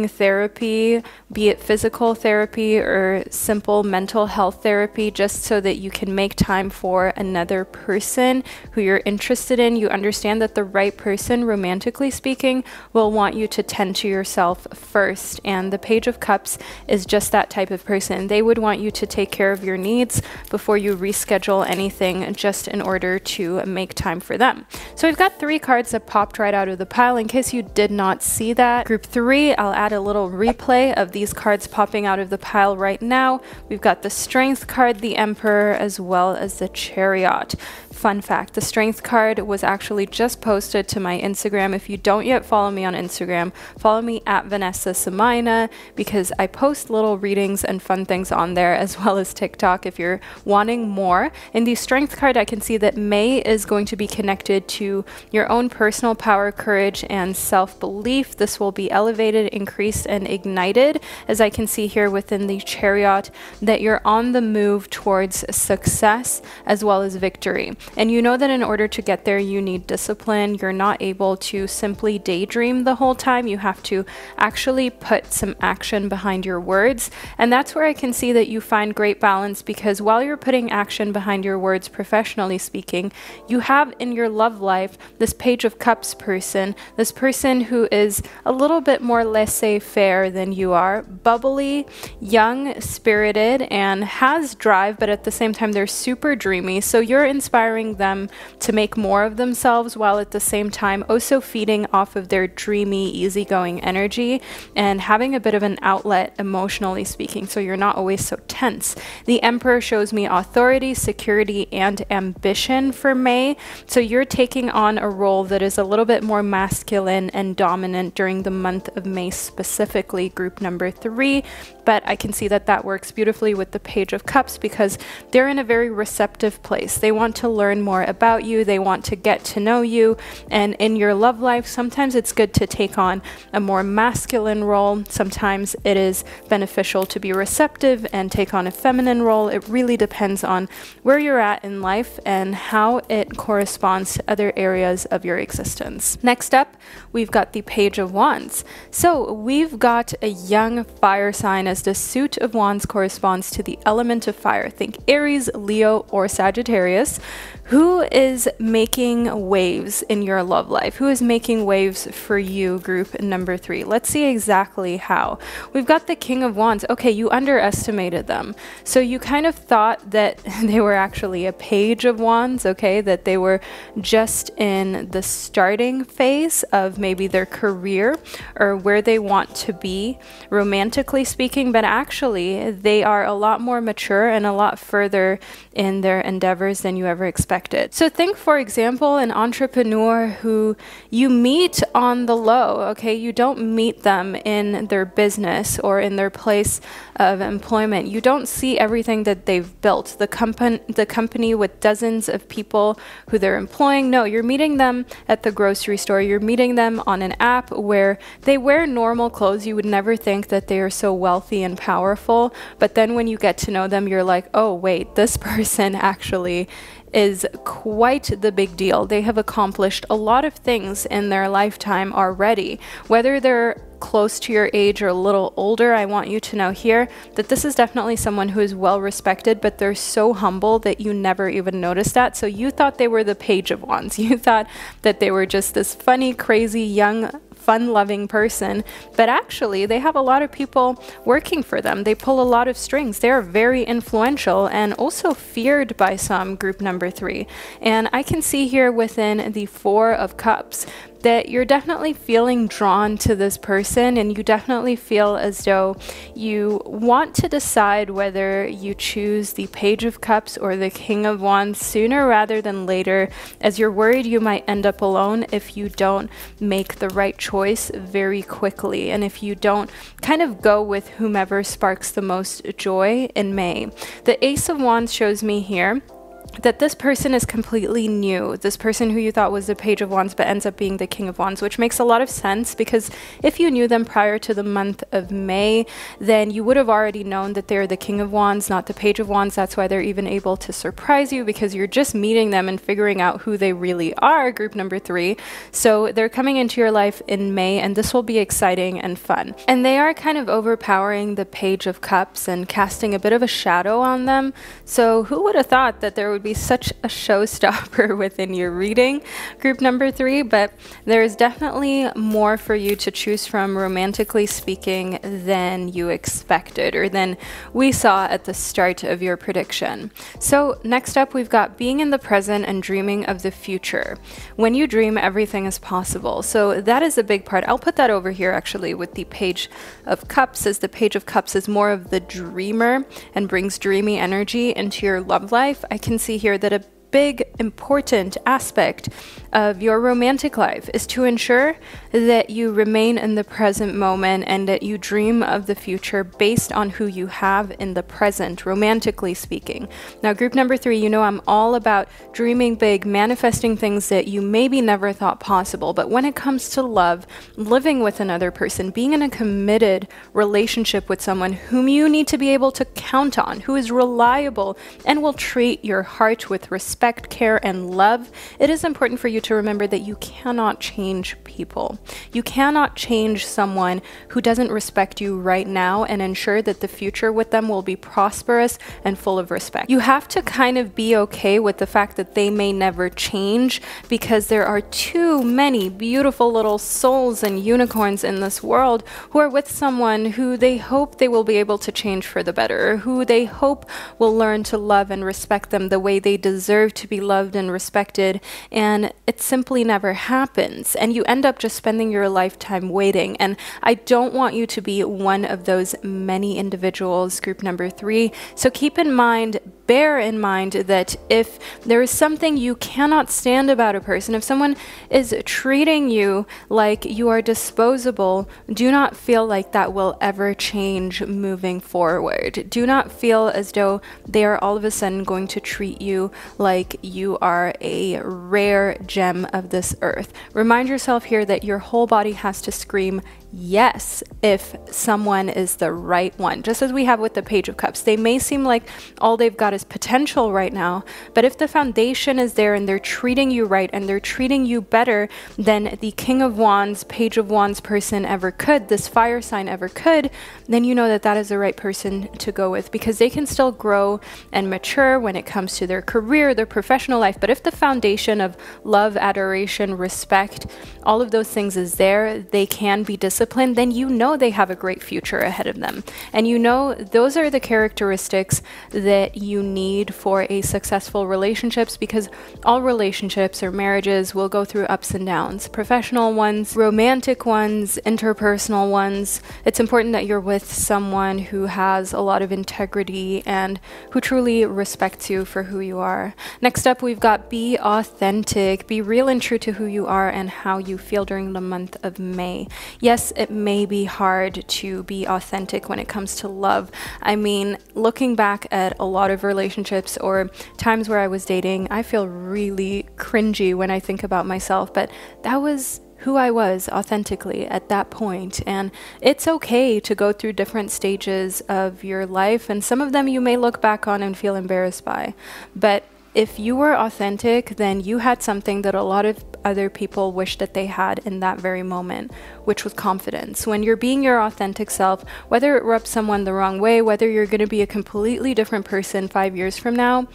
therapy, be it physical therapy or simple mental health therapy, just so that you can make time for another person who you're interested in. You understand that the right person, romantically speaking, will want you to tend to yourself first. And the Page of Cups is just that type of person. They would want you to take care of your needs before you reschedule anything just in order to make time for them. So we've got 3 cards that popped right out of the pile in case you did not see that. Group 3, I'll add a little replay of these cards popping out of the pile right now. We've got the Strength card, the Emperor, as well as the Chariot. Fun fact, the Strength card was actually just posted to my Instagram. If you don't yet follow me on Instagram, follow me at Vanessa Somuayina, because I post little readings and fun things on there, as well as TikTok if you're wanting more. In the Strength card, I can see that May is going to be connected to your own personal power, courage, and self-belief. This will be elevated, increased, and ignited, as I can see here within the Chariot, that you're on the move towards success as well as victory. And you know that in order to get there, you need discipline. You're not able to simply daydream the whole time. You have to actually put some action behind your words. And that's where I can see that you find great balance, because while you're putting action behind your words, professionally speaking, you have in your love life this Page of Cups person, this person who is a little bit more laissez-faire than you are, bubbly, young, spirited, and has drive, but at the same time, they're super dreamy. So you're inspiring them to make more of themselves, while at the same time also feeding off of their dreamy, easygoing energy and having a bit of an outlet emotionally speaking, so you're not always so tense. The Emperor shows me authority, security, and ambition for May. So you're taking on a role that is a little bit more masculine and dominant during the month of May, specifically group number 3. But I can see that that works beautifully with the Page of Cups, because they're in a very receptive place. They want to learn more about you. They want to get to know you. And in your love life, sometimes it's good to take on a more masculine role. Sometimes it is beneficial to be receptive and take on a feminine role. It really depends on where you're at in life and how it corresponds to other areas of your existence. Next up, we've got the Page of Wands. So we've got a young fire sign, as the Suit of Wands corresponds to the element of fire. Think Aries, Leo, or Sagittarius. Who is making waves in your love life? Who is making waves for you, group number 3? Let's see exactly how. We've got the King of Wands. Okay, you underestimated them. So you kind of thought that they were actually a Page of Wands, okay? That they were just in the starting phase of maybe their career or where they want to be, romantically speaking, but actually they are a lot more mature and a lot further in their endeavors than you ever expected. So think, for example, an entrepreneur who you meet on the low, okay? You don't meet them in their business or in their place of employment. You don't see everything that they've built, the company with dozens of people who they're employing. No, you're meeting them at the grocery store. You're meeting them on an app where they wear normal clothes. You would never think that they are so wealthy and powerful. But then when you get to know them, you're like, oh, wait, this person actually is quite the big deal. They have accomplished a lot of things in their lifetime already. Whether they're close to your age or a little older, I want you to know here that this is definitely someone who is well respected, but they're so humble that you never even noticed that. So you thought they were the Page of Wands. You thought that they were just this funny, crazy, young, fun-loving person, but actually they have a lot of people working for them. They pull a lot of strings. They are very influential and also feared by some, group number 3. And I can see here within the Four of Cups that you're definitely feeling drawn to this person, and you definitely feel as though you want to decide whether you choose the Page of Cups or the King of Wands sooner rather than later, as you're worried you might end up alone if you don't make the right choice very quickly, and if you don't kind of go with whomever sparks the most joy in May. The Ace of Wands shows me here that this person is completely new. This person who you thought was the Page of Wands but ends up being the King of Wands, which makes a lot of sense, because if you knew them prior to the month of May, then you would have already known that they're the King of Wands, not the Page of Wands. That's why they're even able to surprise you, because you're just meeting them and figuring out who they really are, group number 3. So they're coming into your life in May, and this will be exciting and fun. And they are kind of overpowering the Page of Cups and casting a bit of a shadow on them. So who would have thought that there would be such a showstopper within your reading, group number 3? But there's definitely more for you to choose from, romantically speaking, than you expected, or than we saw at the start of your prediction. So next up, we've got being in the present and dreaming of the future. When you dream, everything is possible. So that is a big part. I'll put that over here actually with the Page of Cups, as the Page of Cups is more of the dreamer and brings dreamy energy into your love life. I can see here that a big important aspect of your romantic life is to ensure that you remain in the present moment and that you dream of the future based on who you have in the present, romantically speaking. Now, group number 3, you know I'm all about dreaming big, manifesting things that you maybe never thought possible. But when it comes to love, living with another person, being in a committed relationship with someone whom you need to be able to count on, who is reliable and will treat your heart with respect, care, and love, it is important for you to remember that you cannot change people. You cannot change someone who doesn't respect you right now and ensure that the future with them will be prosperous and full of respect. You have to kind of be okay with the fact that they may never change, because there are too many beautiful little souls and unicorns in this world who are with someone who they hope they will be able to change for the better, or who they hope will learn to love and respect them the way they deserve to be loved and respected, and it simply never happens, and you end up just spending your lifetime waiting. And I don't want you to be one of those many individuals, group number 3. So keep in mind, bear in mind, that if there is something you cannot stand about a person, if someone is treating you like you are disposable, do not feel like that will ever change moving forward. Do not feel as though they are all of a sudden going to treat you like you are a rare gem of this earth. Remind yourself here that your whole body has to scream yes if someone is the right one. Just as we have with the Page of Cups, they may seem like all they've got is potential right now, but if the foundation is there and they're treating you right and they're treating you better than the King of Wands, Page of Wands person ever could, this fire sign ever could, then you know that that is the right person to go with, because they can still grow and mature when it comes to their career, their professional life. But if the foundation of love, adoration, respect, all of those things is there, they can be disciplined, then you know they have a great future ahead of them. And you know those are the characteristics that you need for a successful relationships, because all relationships or marriages will go through ups and downs. Professional ones, romantic ones, interpersonal ones. It's important that you're with someone who has a lot of integrity and who truly respects you for who you are. Next up, we've got be authentic. Be real and true to who you are and how you feel during the month of May. Yes, it may be hard to be authentic when it comes to love. I mean, looking back at a lot of relationships or times where I was dating, I feel really cringy when I think about myself, but that was who I was authentically at that point. And it's okay to go through different stages of your life, and some of them you may look back on and feel embarrassed by, but if you were authentic, then you had something that a lot of other people wish that they had in that very moment, which was confidence. When you're being your authentic self, whether it rubs someone the wrong way, whether you're going to be a completely different person 5 years from now,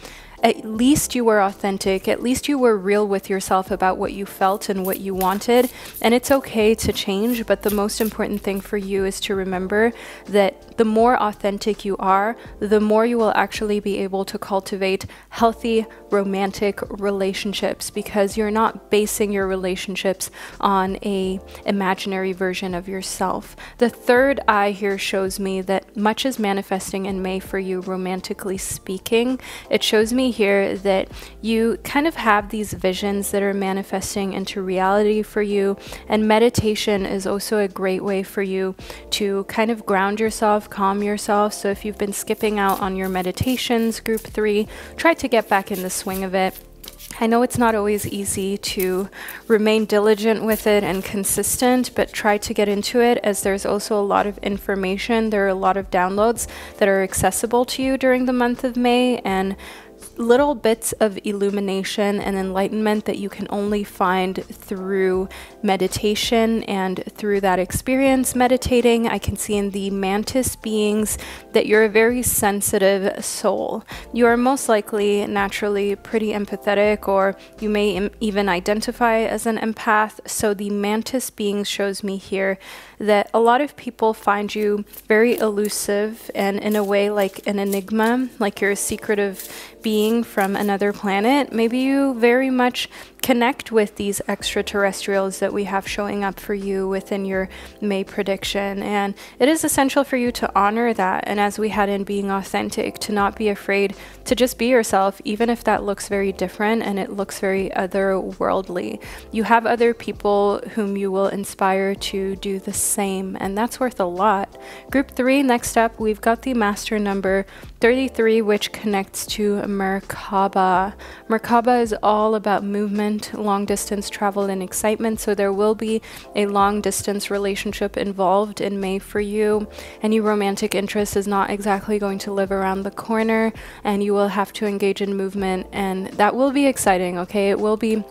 at least you were authentic, at least you were real with yourself about what you felt and what you wanted. And it's okay to change, but the most important thing for you is to remember that the more authentic you are, the more you will actually be able to cultivate healthy romantic relationships, because you're not basing your relationships on a imaginary version of yourself. The third eye here shows me that much is manifesting in May for you, romantically speaking. It shows me here that you kind of have these visions that are manifesting into reality for you, and meditation is also a great way for you to kind of ground yourself, calm yourself. So if you've been skipping out on your meditations, group 3, try to get back in the swing of it. I know it's not always easy to remain diligent with it and consistent, but try to get into it, as there's also a lot of information. There are a lot of downloads that are accessible to you during the month of May, and little bits of illumination and enlightenment that you can only find through meditation and through that experience meditating. I can see in the mantis beings that you're a very sensitive soul. You are most likely naturally pretty empathetic, or you may even identify as an empath. So the mantis beings shows me here that a lot of people find you very elusive and in a way like an enigma, like you're a secretive being from another planet. Maybe you very much connect with these extraterrestrials that we have showing up for you within your May prediction, and it is essential for you to honor that. And as we had in being authentic, to not be afraid to just be yourself, even if that looks very different and it looks very otherworldly. You have other people whom you will inspire to do the same, and that's worth a lot. Group 3, next up, we've got the master number 33, which connects to Merkaba. Merkaba is all about movement, long distance travel, and excitement. So there will be a long distance relationship involved in May for you. Any romantic interest is not exactly going to live around the corner, and you will have to engage in movement, and that will be exciting. Okay, it will be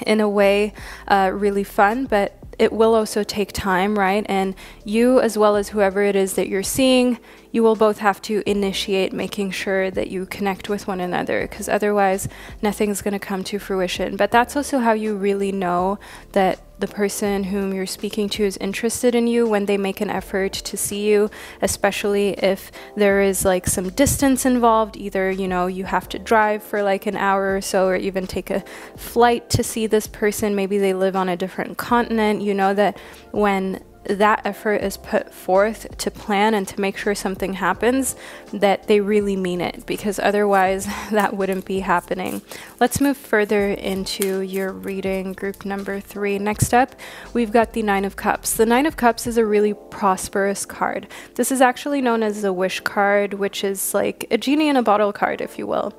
in a way really fun, but it will also take time, right? And you, as well as whoever it is that you're seeing, you will both have to initiate making sure that you connect with one another, because otherwise nothing's going to come to fruition. But that's also how you really know that the person whom you're speaking to is interested in you, when they make an effort to see you, especially if there is like some distance involved. Either, you know, you have to drive for like an hour or so, or even take a flight to see this person. Maybe they live on a different continent. You know that when that effort is put forth to plan and to make sure something happens, that they really mean it, because otherwise that wouldn't be happening. Let's move further into your reading, group number 3. Next up, we've got the 9 of Cups. The 9 of Cups is a really prosperous card. This is actually known as a wish card, which is like a genie in a bottle card, if you will.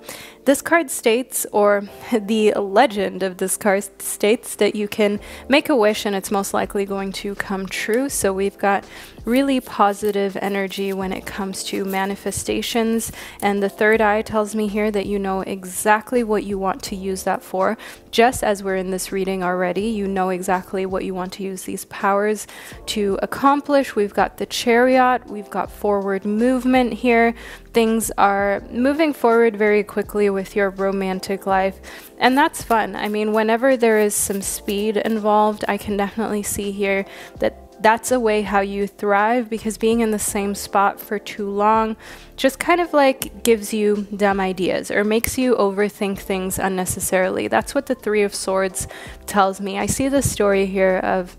This card states, or the legend of this card states, that you can make a wish and it's most likely going to come true. So we've got really positive energy when it comes to manifestations. And the third eye tells me here that you know exactly what you want to use that for. Just as we're in this reading already, you know exactly what you want to use these powers to accomplish. We've got the Chariot, we've got forward movement here. Things are moving forward very quickly with your romantic life, and that's fun. I mean, whenever there is some speed involved, I can definitely see here that that's a way how you thrive, because being in the same spot for too long just kind of like gives you dumb ideas or makes you overthink things unnecessarily. That's what the 3 of Swords tells me. I see the story here of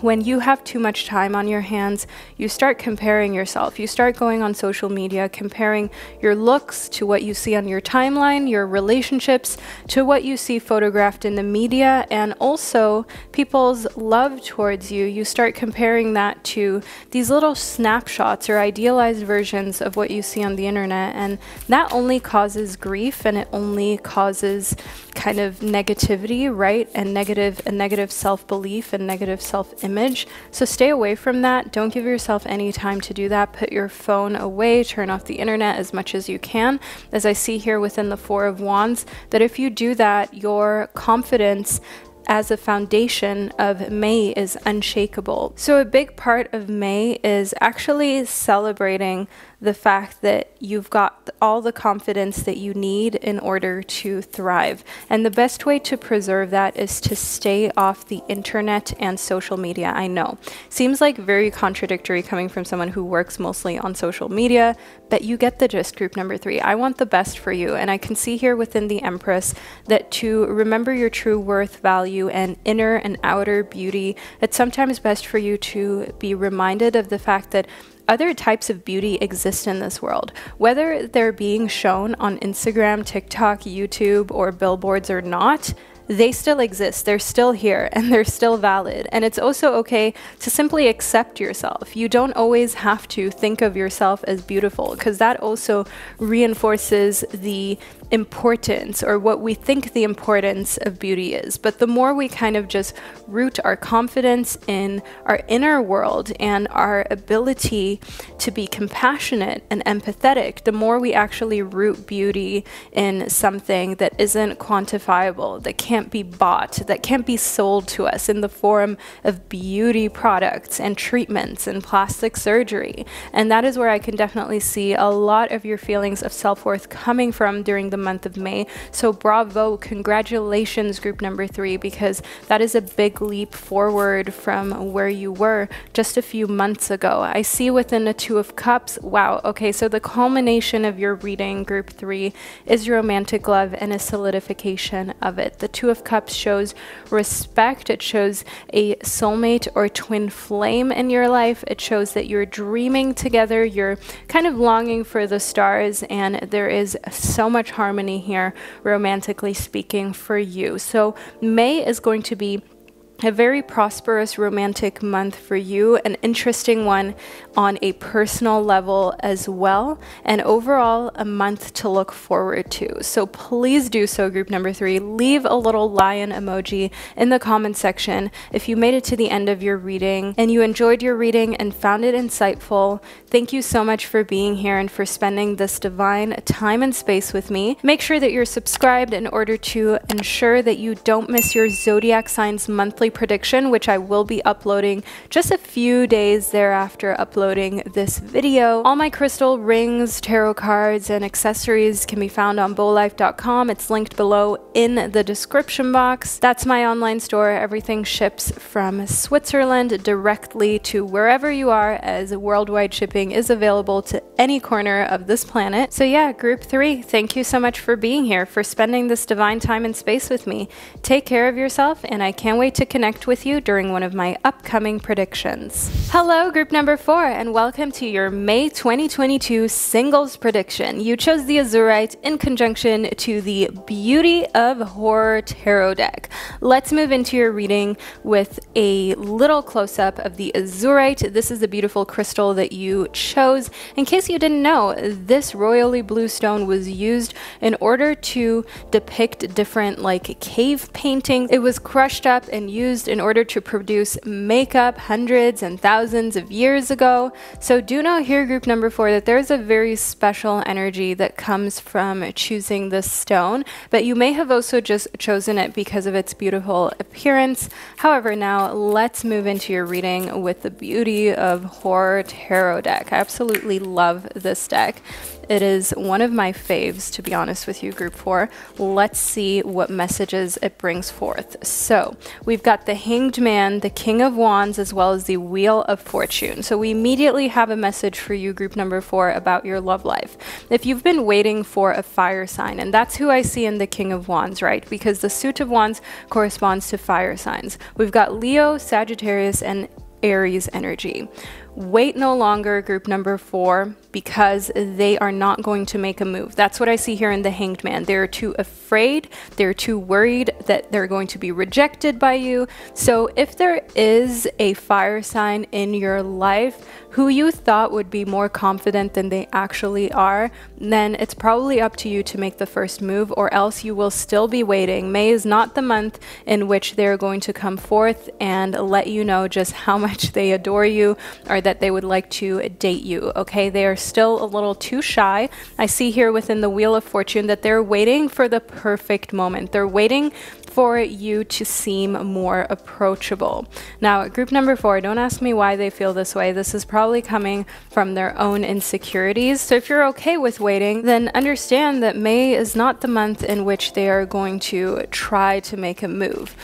when you have too much time on your hands, you start comparing yourself. You start going on social media, comparing your looks to what you see on your timeline, your relationships to what you see photographed in the media, and also people's love towards you. You start comparing that to these little snapshots or idealized versions of what you see on the internet, and that only causes grief, and it only causes kind of negativity, right? And negative self-belief and negative self image. So stay away from that. Don't give yourself any time to do that. Put your phone away, turn off the internet as much as you can. As I see here within the Four of Wands, that if you do that, your confidence as a foundation of May is unshakable. So a big part of May is actually celebrating the fact that you've got all the confidence that you need in order to thrive. And the best way to preserve that is to stay off the internet and social media. I know, seems like very contradictory coming from someone who works mostly on social media, but you get the gist, group number 3. I want the best for you. And I can see here within the Empress that to remember your true worth, value, and inner and outer beauty, it's sometimes best for you to be reminded of the fact that other types of beauty exist in this world, whether they're being shown on Instagram, TikTok, YouTube, or billboards or not. They still exist, they're still here, and they're still valid. And it's also okay to simply accept yourself. You don't always have to think of yourself as beautiful, because that also reinforces the importance, or what we think the importance of beauty is. But the more we kind of just root our confidence in our inner world and our ability to be compassionate and empathetic, the more we actually root beauty in something that isn't quantifiable, that can't be bought, that can't be sold to us in the form of beauty products and treatments and plastic surgery. And that is where I can definitely see a lot of your feelings of self-worth coming from during the month of May. So bravo, congratulations, group number 3, because that is a big leap forward from where you were just a few months ago. I see within the Two of Cups, wow, okay, so the culmination of your reading, group 3, is romantic love and a solidification of it. The Two of Cups shows respect. It shows a soulmate or twin flame in your life. It shows that you're dreaming together, you're kind of longing for the stars, and there is so much harmony here, romantically speaking, for you. So May is going to be a very prosperous romantic month for you, an interesting one on a personal level as well, and overall a month to look forward to. So please do so, group number 3. Leave a little lion emoji in the comment section if you made it to the end of your reading and you enjoyed your reading and found it insightful. Thank you so much for being here and for spending this divine time and space with me. Make sure that you're subscribed in order to ensure that you don't miss your zodiac signs monthly prediction, which I will be uploading just a few days thereafter uploading this video. All my crystal rings, tarot cards, and accessories can be found on bowlife.com. It's linked below in the description box. That's my online store. Everything ships from Switzerland directly to wherever you are, as worldwide shipping is available to any corner of this planet. So yeah, group 3, thank you so much for being here, for spending this divine time and space with me. Take care of yourself, and I can't wait to connect with you during one of my upcoming predictions. Hello, group number 4, and welcome to your May 2022 singles prediction. You chose the Azurite in conjunction to the Beauty of Horror tarot deck. Let's move into your reading with a little close-up of the Azurite. This is the beautiful crystal that you chose. In case you didn't know, this royally blue stone was used in order to depict different cave paintings. It was crushed up and used in order to produce makeup hundreds and thousands of years ago. So do know here, group number 4, that there's a very special energy that comes from choosing this stone, but you may have also just chosen it because of its beautiful appearance. However, now let's move into your reading with the Beauty of Horror tarot deck. I absolutely love this deck. It is one of my faves, to be honest with you, group 4. Let's see what messages it brings forth. So we've got the Hanged Man, the King of Wands, as well as the Wheel of Fortune. So we immediately have a message for you, group number 4, about your love life. If you've been waiting for a fire sign, and that's who I see in the King of Wands, right? Because the Suit of Wands corresponds to fire signs. We've got Leo, Sagittarius, and Aries energy. wait no longer, group number 4, because they are not going to make a move. That's what I see here in the Hanged Man. They're too afraid, they're too worried that they're going to be rejected by you. So if there is a fire sign in your life who you thought would be more confident than they actually are, then it's probably up to you to make the first move, or else you will still be waiting. May is not the month in which they're going to come forth and let you know just how much they adore you or that they would like to date you, okay? They are still a little too shy. I see here within the Wheel of Fortune that they're waiting for the perfect moment. They're waiting for you to seem more approachable. Now, group number 4, don't ask me why they feel this way. This is probably coming from their own insecurities. So if you're okay with waiting, then understand that May is not the month in which they are going to try to make a move.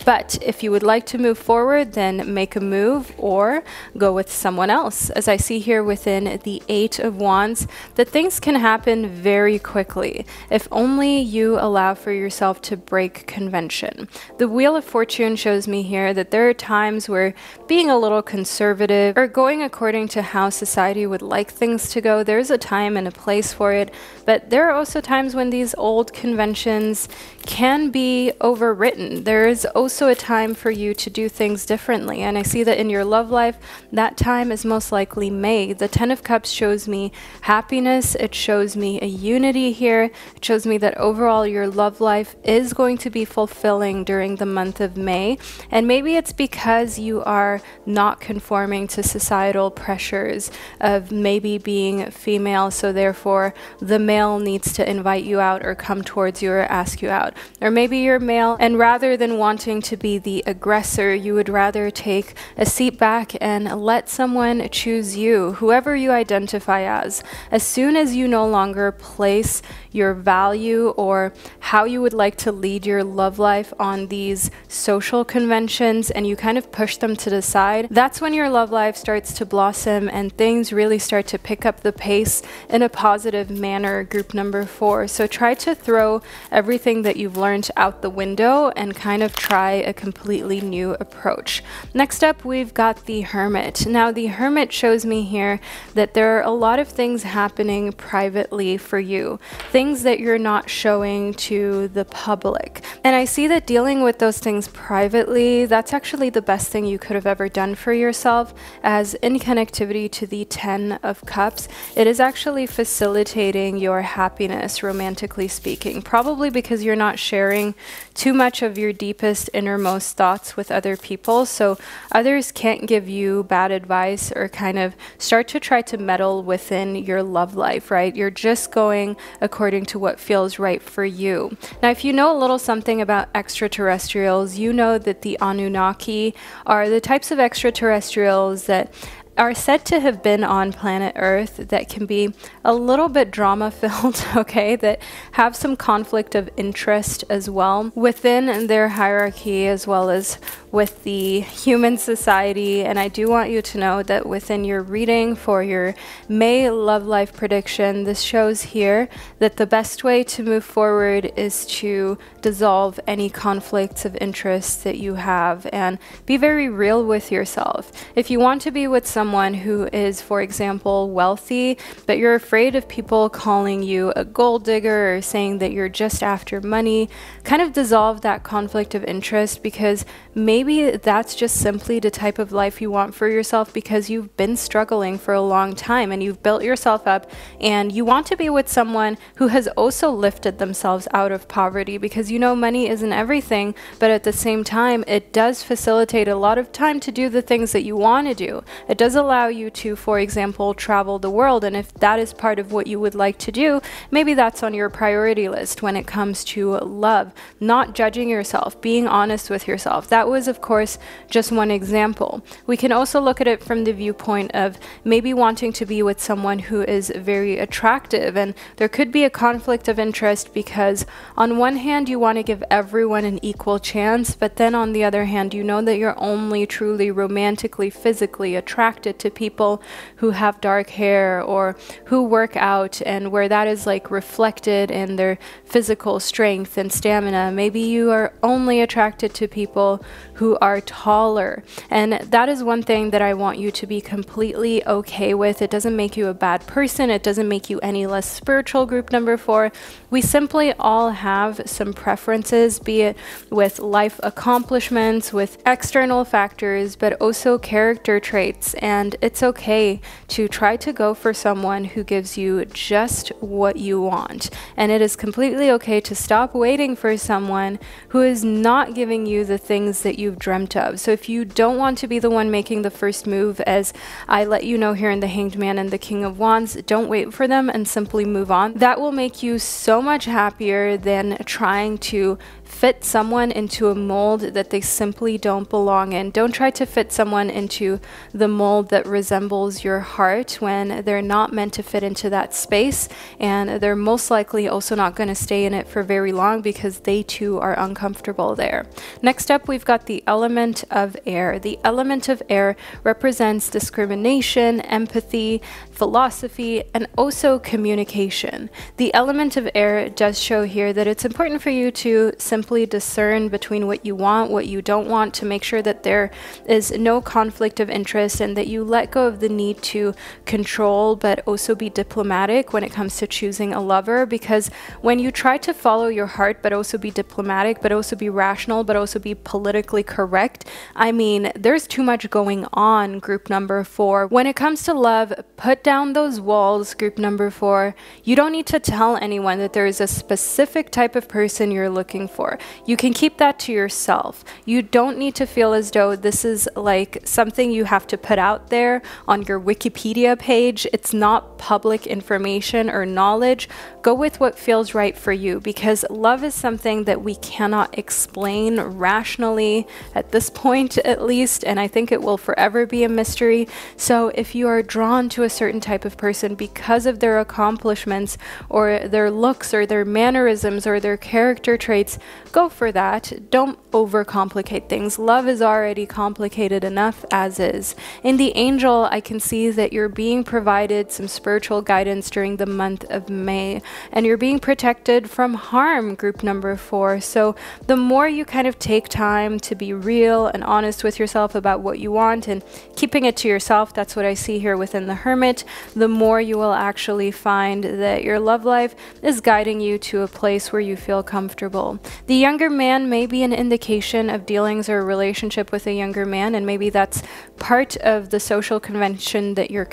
But if you would like to move forward, then make a move or go with someone else. As I see here within the 8 of Wands, that things can happen very quickly if only you allow for yourself to break convention. The Wheel of Fortune shows me here that there are times where being a little conservative or going according to how society would like things to go, there's a time and a place for it, but there are also times when these old conventions can be overwritten. There is also a time for you to do things differently, and I see that in your love life, that time is most likely May. The 10 of Cups shows me happiness, it shows me a unity here, it shows me that overall your love life is going to be fulfilling during the month of May, and maybe it's because you are not conforming to societal pressures of maybe being female, so therefore the male needs to invite you out or come towards you or ask you out. Or maybe you're male and rather than wanting to be the aggressor, you would rather take a seat back and let someone choose you, whoever you identify as. As soon as you no longer place your value or how you would like to lead your love life on these social conventions and you kind of push them to the side, that's when your love life starts to blossom and things really start to pick up the pace in a positive manner, group number 4. So try to throw everything that you've learned out the window and kind of try a completely new approach. Next up, we've got the Hermit. Now, the Hermit shows me here that there are a lot of things happening privately for you, things that you're not showing to the public. And I see that dealing with those things privately, that's actually the best thing you could have ever done for yourself, as in connectivity to the 10 of Cups, it is actually facilitating your happiness, romantically speaking, probably because you're not sharing too much of your deepest innermost thoughts with other people, so others can't give you bad advice or kind of start to try to meddle within your love life, right? You're just going according to what feels right for you. Now, if you know a little something about extraterrestrials, you know that the Anunnaki are the types of extraterrestrials that are said to have been on planet Earth that can be a little bit drama filled, okay, that have some conflict of interest as well within their hierarchy as well as with the human society. And I do want you to know that within your reading for your May love life prediction, this shows here that the best way to move forward is to dissolve any conflicts of interest that you have and be very real with yourself. If you want to be with someone who is, for example, wealthy, but you're afraid of people calling you a gold digger or saying that you're just after money, kind of dissolve that conflict of interest, because maybe that's just simply the type of life you want for yourself because you've been struggling for a long time and you've built yourself up and you want to be with someone who has also lifted themselves out of poverty, because you know money isn't everything, but at the same time it does facilitate a lot of time to do the things that you want to do. It does allow you to, for example, travel the world, and if that is part of what you would like to do, maybe that's on your priority list when it comes to love. Not judging yourself, being honest with yourself. That was, of course, just one example. We can also look at it from the viewpoint of maybe wanting to be with someone who is very attractive, and there could be a conflict of interest because on one hand you want to give everyone an equal chance, but then on the other hand you know that you're only truly romantically, physically attracted attracted to people who have dark hair or who work out, and where that is like reflected in their physical strength and stamina. Maybe you are only attracted to people who are taller, and that is one thing that I want you to be completely okay with. It doesn't make you a bad person. It doesn't make you any less spiritual, group number 4. We simply all have some preferences, be it with life accomplishments, with external factors, but also character traits. And it's okay to try to go for someone who gives you just what you want. And it is completely okay to stop waiting for someone who is not giving you the things that you've dreamt of. So if you don't want to be the one making the first move, as I let you know here in the Hanged Man and the King of Wands, don't wait for them and simply move on. That will make you so much happier than trying to fit someone into a mold that they simply don't belong in. Don't try to fit someone into the mold that resembles your heart when they're not meant to fit into that space, and they're most likely also not going to stay in it for very long because they too are uncomfortable there. Next up, we've got the element of air. The element of air represents discrimination, empathy, philosophy, and also communication. The element of air does show here that it's important for you to simply discern between what you want, what you don't want, to make sure that there is no conflict of interest and that you let go of the need to control but also be diplomatic when it comes to choosing a lover. Because when you try to follow your heart but also be diplomatic, but also be rational, but also be politically correct, I mean, there's too much going on, group number 4. When it comes to love, put down those walls, group number 4. You don't need to tell anyone that there is a specific type of person you're looking for. You can keep that to yourself. You don't need to feel as though this is like something you have to put out there on your Wikipedia page. It's not public information or knowledge. Go with what feels right for you, because love is something that we cannot explain rationally at this point, at least, and I think it will forever be a mystery. So if you are drawn to a certain type of person because of their accomplishments or their looks or their mannerisms or their character traits, go for that. Don't overcomplicate things. Love is already complicated enough as is. In the angel, I can see that you're being provided some spiritual guidance during the month of May, and you're being protected from harm, group number 4. So the more you kind of take time to be real and honest with yourself about what you want and keeping it to yourself, that's what I see here within the Hermit, the more you will actually find that your love life is guiding you to a place where you feel comfortable. The younger man may be an indication of dealings or a relationship with a younger man, and maybe that's part of the social convention that you're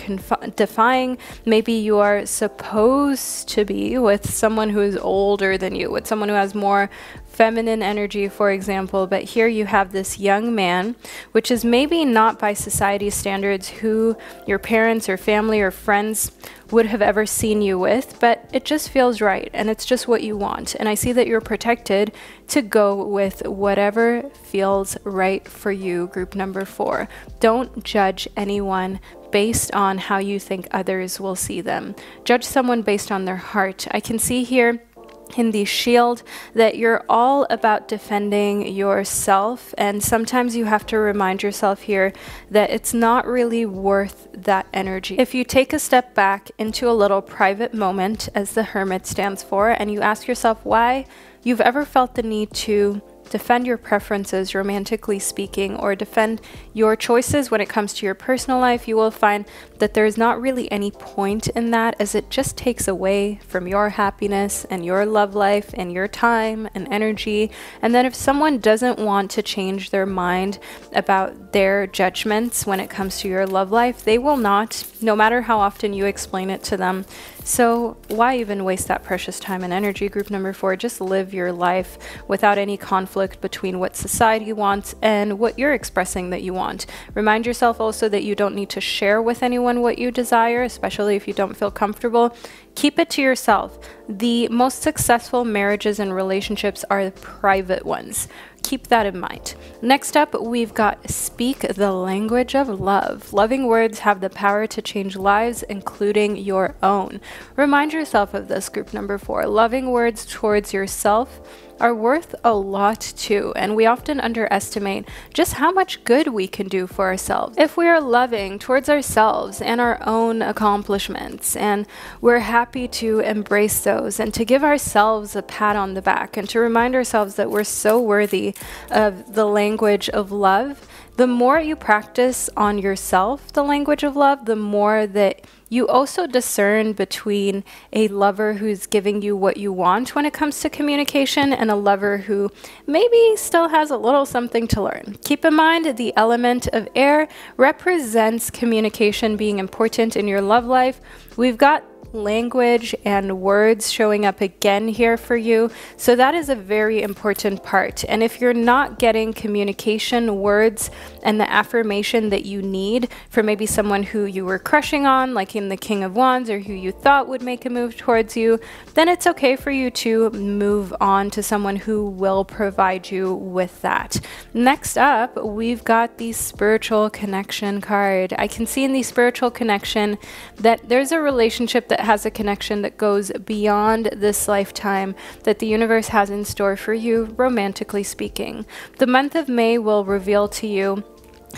defying. Maybe you are supposed to be with someone who is older than you, with someone who has more feminine energy, for example, but here you have this young man, which is maybe not by society's standards who your parents or family or friends would have ever seen you with, but it just feels right and it's just what you want. And I see that you're protected to go with whatever feels right for you, group number 4. Don't judge anyone based on how you think others will see them. Judge someone based on their heart. I can see here in the shield that you're all about defending yourself, and sometimes you have to remind yourself here that it's not really worth that energy. If you take a step back into a little private moment, as the Hermit stands for, and you ask yourself why you've ever felt the need to defend your preferences, romantically speaking, or defend your choices when it comes to your personal life, you will find that there's not really any point in that, as it just takes away from your happiness and your love life and your time and energy. And then if someone doesn't want to change their mind about their judgments when it comes to your love life, they will not, no matter how often you explain it to them. So why even waste that precious time and energy, group number 4? Just live your life without any conflict between what society wants and what you're expressing that you want. Remind yourself also that you don't need to share with anyone what you desire, especially if you don't feel comfortable. Keep it to yourself. The most successful marriages and relationships are the private ones. Keep that in mind. Next up, we've got speak the language of love. Loving words have the power to change lives, including your own. Remind yourself of this, group number 4. Loving words towards yourself are worth a lot too, and we often underestimate just how much good we can do for ourselves if we are loving towards ourselves and our own accomplishments, and we're happy to embrace those and to give ourselves a pat on the back and to remind ourselves that we're so worthy of the language of love. The more you practice on yourself the language of love, the more that you also discern between a lover who's giving you what you want when it comes to communication and a lover who maybe still has a little something to learn. Keep in mind the element of air represents communication being important in your love life. We've got language and words showing up again here for you, so that is a very important part. And if you're not getting communication, words, and the affirmation that you need for maybe someone who you were crushing on, like in the King of Wands, or who you thought would make a move towards you, then it's okay for you to move on to someone who will provide you with that. Next up, we've got the spiritual connection card. I can see in the spiritual connection that there's a relationship that has a connection that goes beyond this lifetime that the universe has in store for you, romantically speaking. The month of May will reveal to you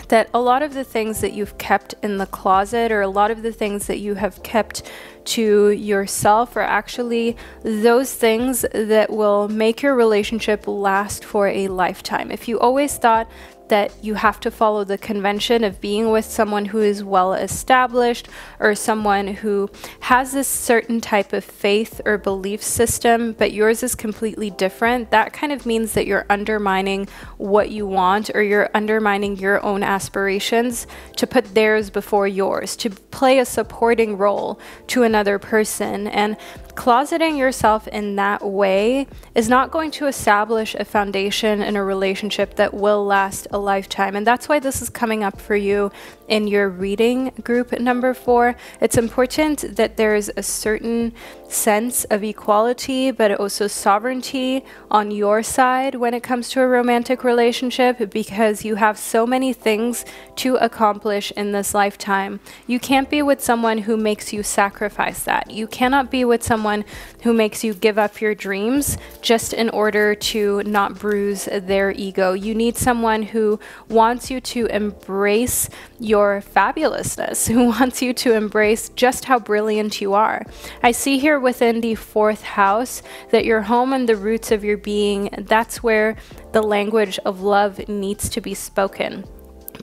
that a lot of the things that you've kept in the closet, or a lot of the things that you have kept to yourself, are actually those things that will make your relationship last for a lifetime. If you always thought that you have to follow the convention of being with someone who is well established, or someone who has this certain type of faith or belief system, but yours is completely different, that kind of means that you're undermining what you want, or you're undermining your own aspirations to put theirs before yours, to play a supporting role to another person. And closeting yourself in that way is not going to establish a foundation in a relationship that will last a lifetime. And that's why this is coming up for you in your reading group number 4. It's important that there's a certain sense of equality, but also sovereignty on your side when it comes to a romantic relationship, because you have so many things to accomplish in this lifetime. You can't be with someone who makes you sacrifice that. You cannot be with someone who makes you give up your dreams just in order to not bruise their ego. You need someone who wants you to embrace your fabulousness, who wants you to embrace just how brilliant you are. I see here within the 4th house that your home and the roots of your being, that's where the language of love needs to be spoken.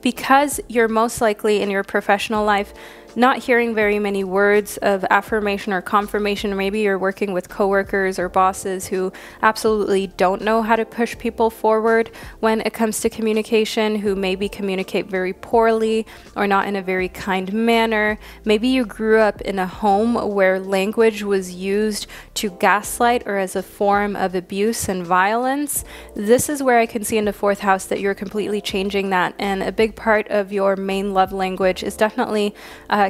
Because you're most likely in your professional life not hearing very many words of affirmation or confirmation, or maybe you're working with coworkers or bosses who absolutely don't know how to push people forward when it comes to communication, who maybe communicate very poorly or not in a very kind manner. Maybe you grew up in a home where language was used to gaslight or as a form of abuse and violence. This is where I can see in the 4th house that you're completely changing that, and a big part of your main love language is definitely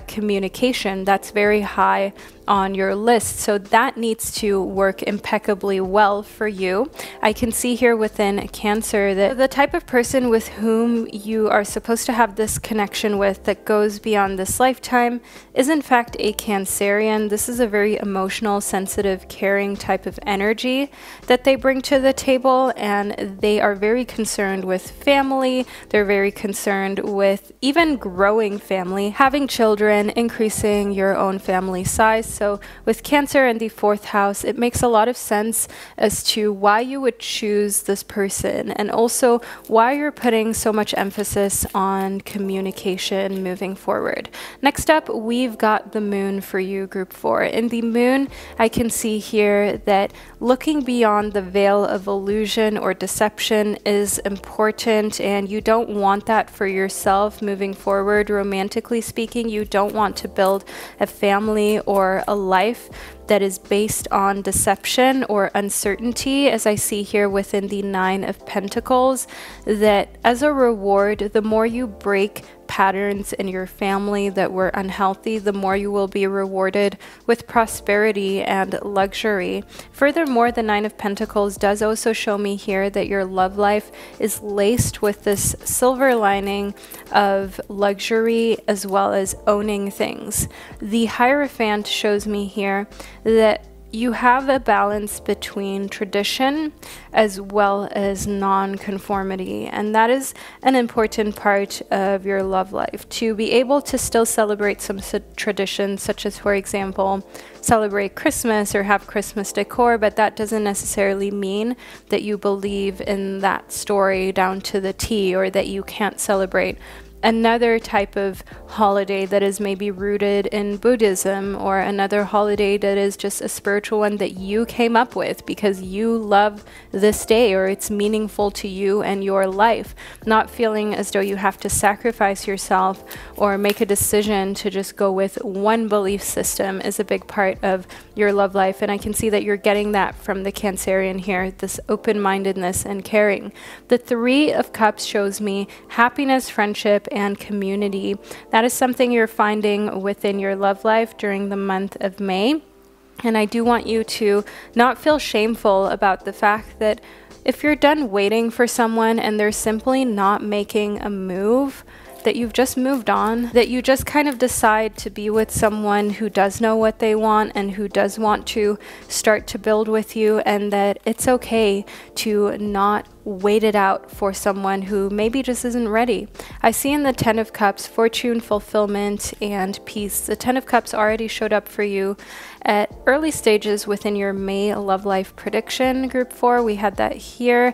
communication. That's very high on your list, so that needs to work impeccably well for you. I can see here within Cancer that the type of person with whom you are supposed to have this connection with that goes beyond this lifetime is in fact a Cancerian. This is a very emotional, sensitive, caring type of energy that they bring to the table, and they are very concerned with family. They're very concerned with even growing family, having children, increasing your own family size. So with Cancer in the 4th house, it makes a lot of sense as to why you would choose this person, and also why you're putting so much emphasis on communication moving forward. Next up, we've got the Moon for you, group 4. In the Moon, I can see here that looking beyond the veil of illusion or deception is important, and you don't want that for yourself moving forward. Romantically speaking, you don't want to build a family or a life that is based on deception or uncertainty, as I see here within the 9 of Pentacles, that as a reward, the more you break patterns in your family that were unhealthy, the more you will be rewarded with prosperity and luxury. Furthermore, the 9 of Pentacles does also show me here that your love life is laced with this silver lining of luxury as well as owning things. The Hierophant shows me here that you have a balance between tradition as well as non-conformity, and that is an important part of your love life, to be able to still celebrate some traditions, such as, for example, celebrate Christmas or have Christmas decor, but that doesn't necessarily mean that you believe in that story down to the T, or that you can't celebrate another type of holiday that is maybe rooted in Buddhism, or another holiday that is just a spiritual one that you came up with because you love this day, or it's meaningful to you and your life. Not feeling as though you have to sacrifice yourself or make a decision to just go with one belief system is a big part of your love life. And I can see that you're getting that from the Cancerian here, this open-mindedness and caring. The Three of Cups shows me happiness, friendship, and community. That is something you're finding within your love life during the month of May. And I do want you to not feel shameful about the fact that if you're done waiting for someone and they're simply not making a move, that you've just moved on, that you just kind of decide to be with someone who does know what they want and who does want to start to build with you, and that it's okay to not wait it out for someone who maybe just isn't ready. I see in the Ten of Cups, fortune, fulfillment, and peace. The Ten of Cups already showed up for you at early stages within your May love life prediction, group 4. We had that here.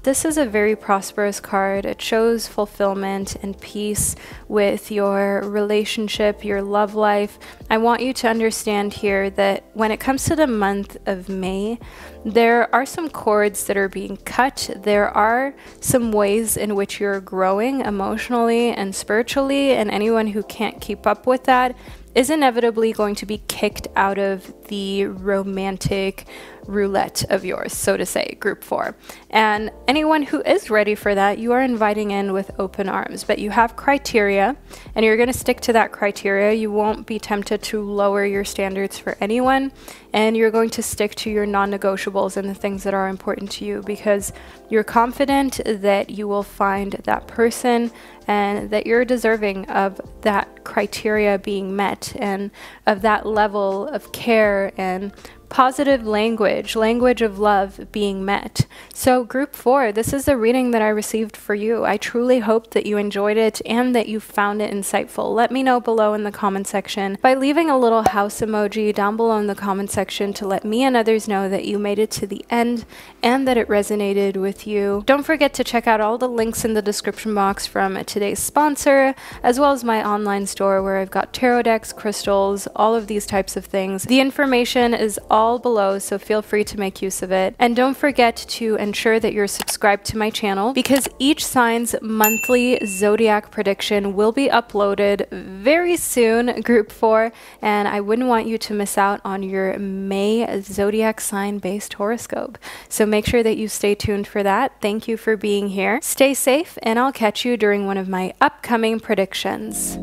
This is a very prosperous card. It shows fulfillment and peace with your relationship, your love life. I want you to understand here that when it comes to the month of May, there are some cords that are being cut. There are some ways in which you're growing emotionally and spiritually, and anyone who can't keep up with that is inevitably going to be kicked out of the romantic roulette of yours, so to say, group 4. And anyone who is ready for that, you are inviting in with open arms, but you have criteria and you're going to stick to that criteria. You won't be tempted to lower your standards for anyone, and you're going to stick to your non-negotiables and the things that are important to you, because you're confident that you will find that person and that you're deserving of that criteria being met and of that level of care and positive language of love being met. So group 4, this is the reading that I received for you. I truly hope that you enjoyed it and that you found it insightful. Let me know below in the comment section by leaving a little house emoji down below in the comment section to let me and others know that you made it to the end and that it resonated with you. Don't forget to check out all the links in the description box from today's sponsor, as well as my online store where I've got tarot decks, crystals, all of these types of things. The information is all below, so feel free to make use of it. And don't forget to ensure that you're subscribed to my channel, because each sign's monthly zodiac prediction will be uploaded very soon, group 4, and I wouldn't want you to miss out on your May zodiac sign based horoscope. So make sure that you stay tuned for that. Thank you for being here. Stay safe, and I'll catch you during one of my upcoming predictions.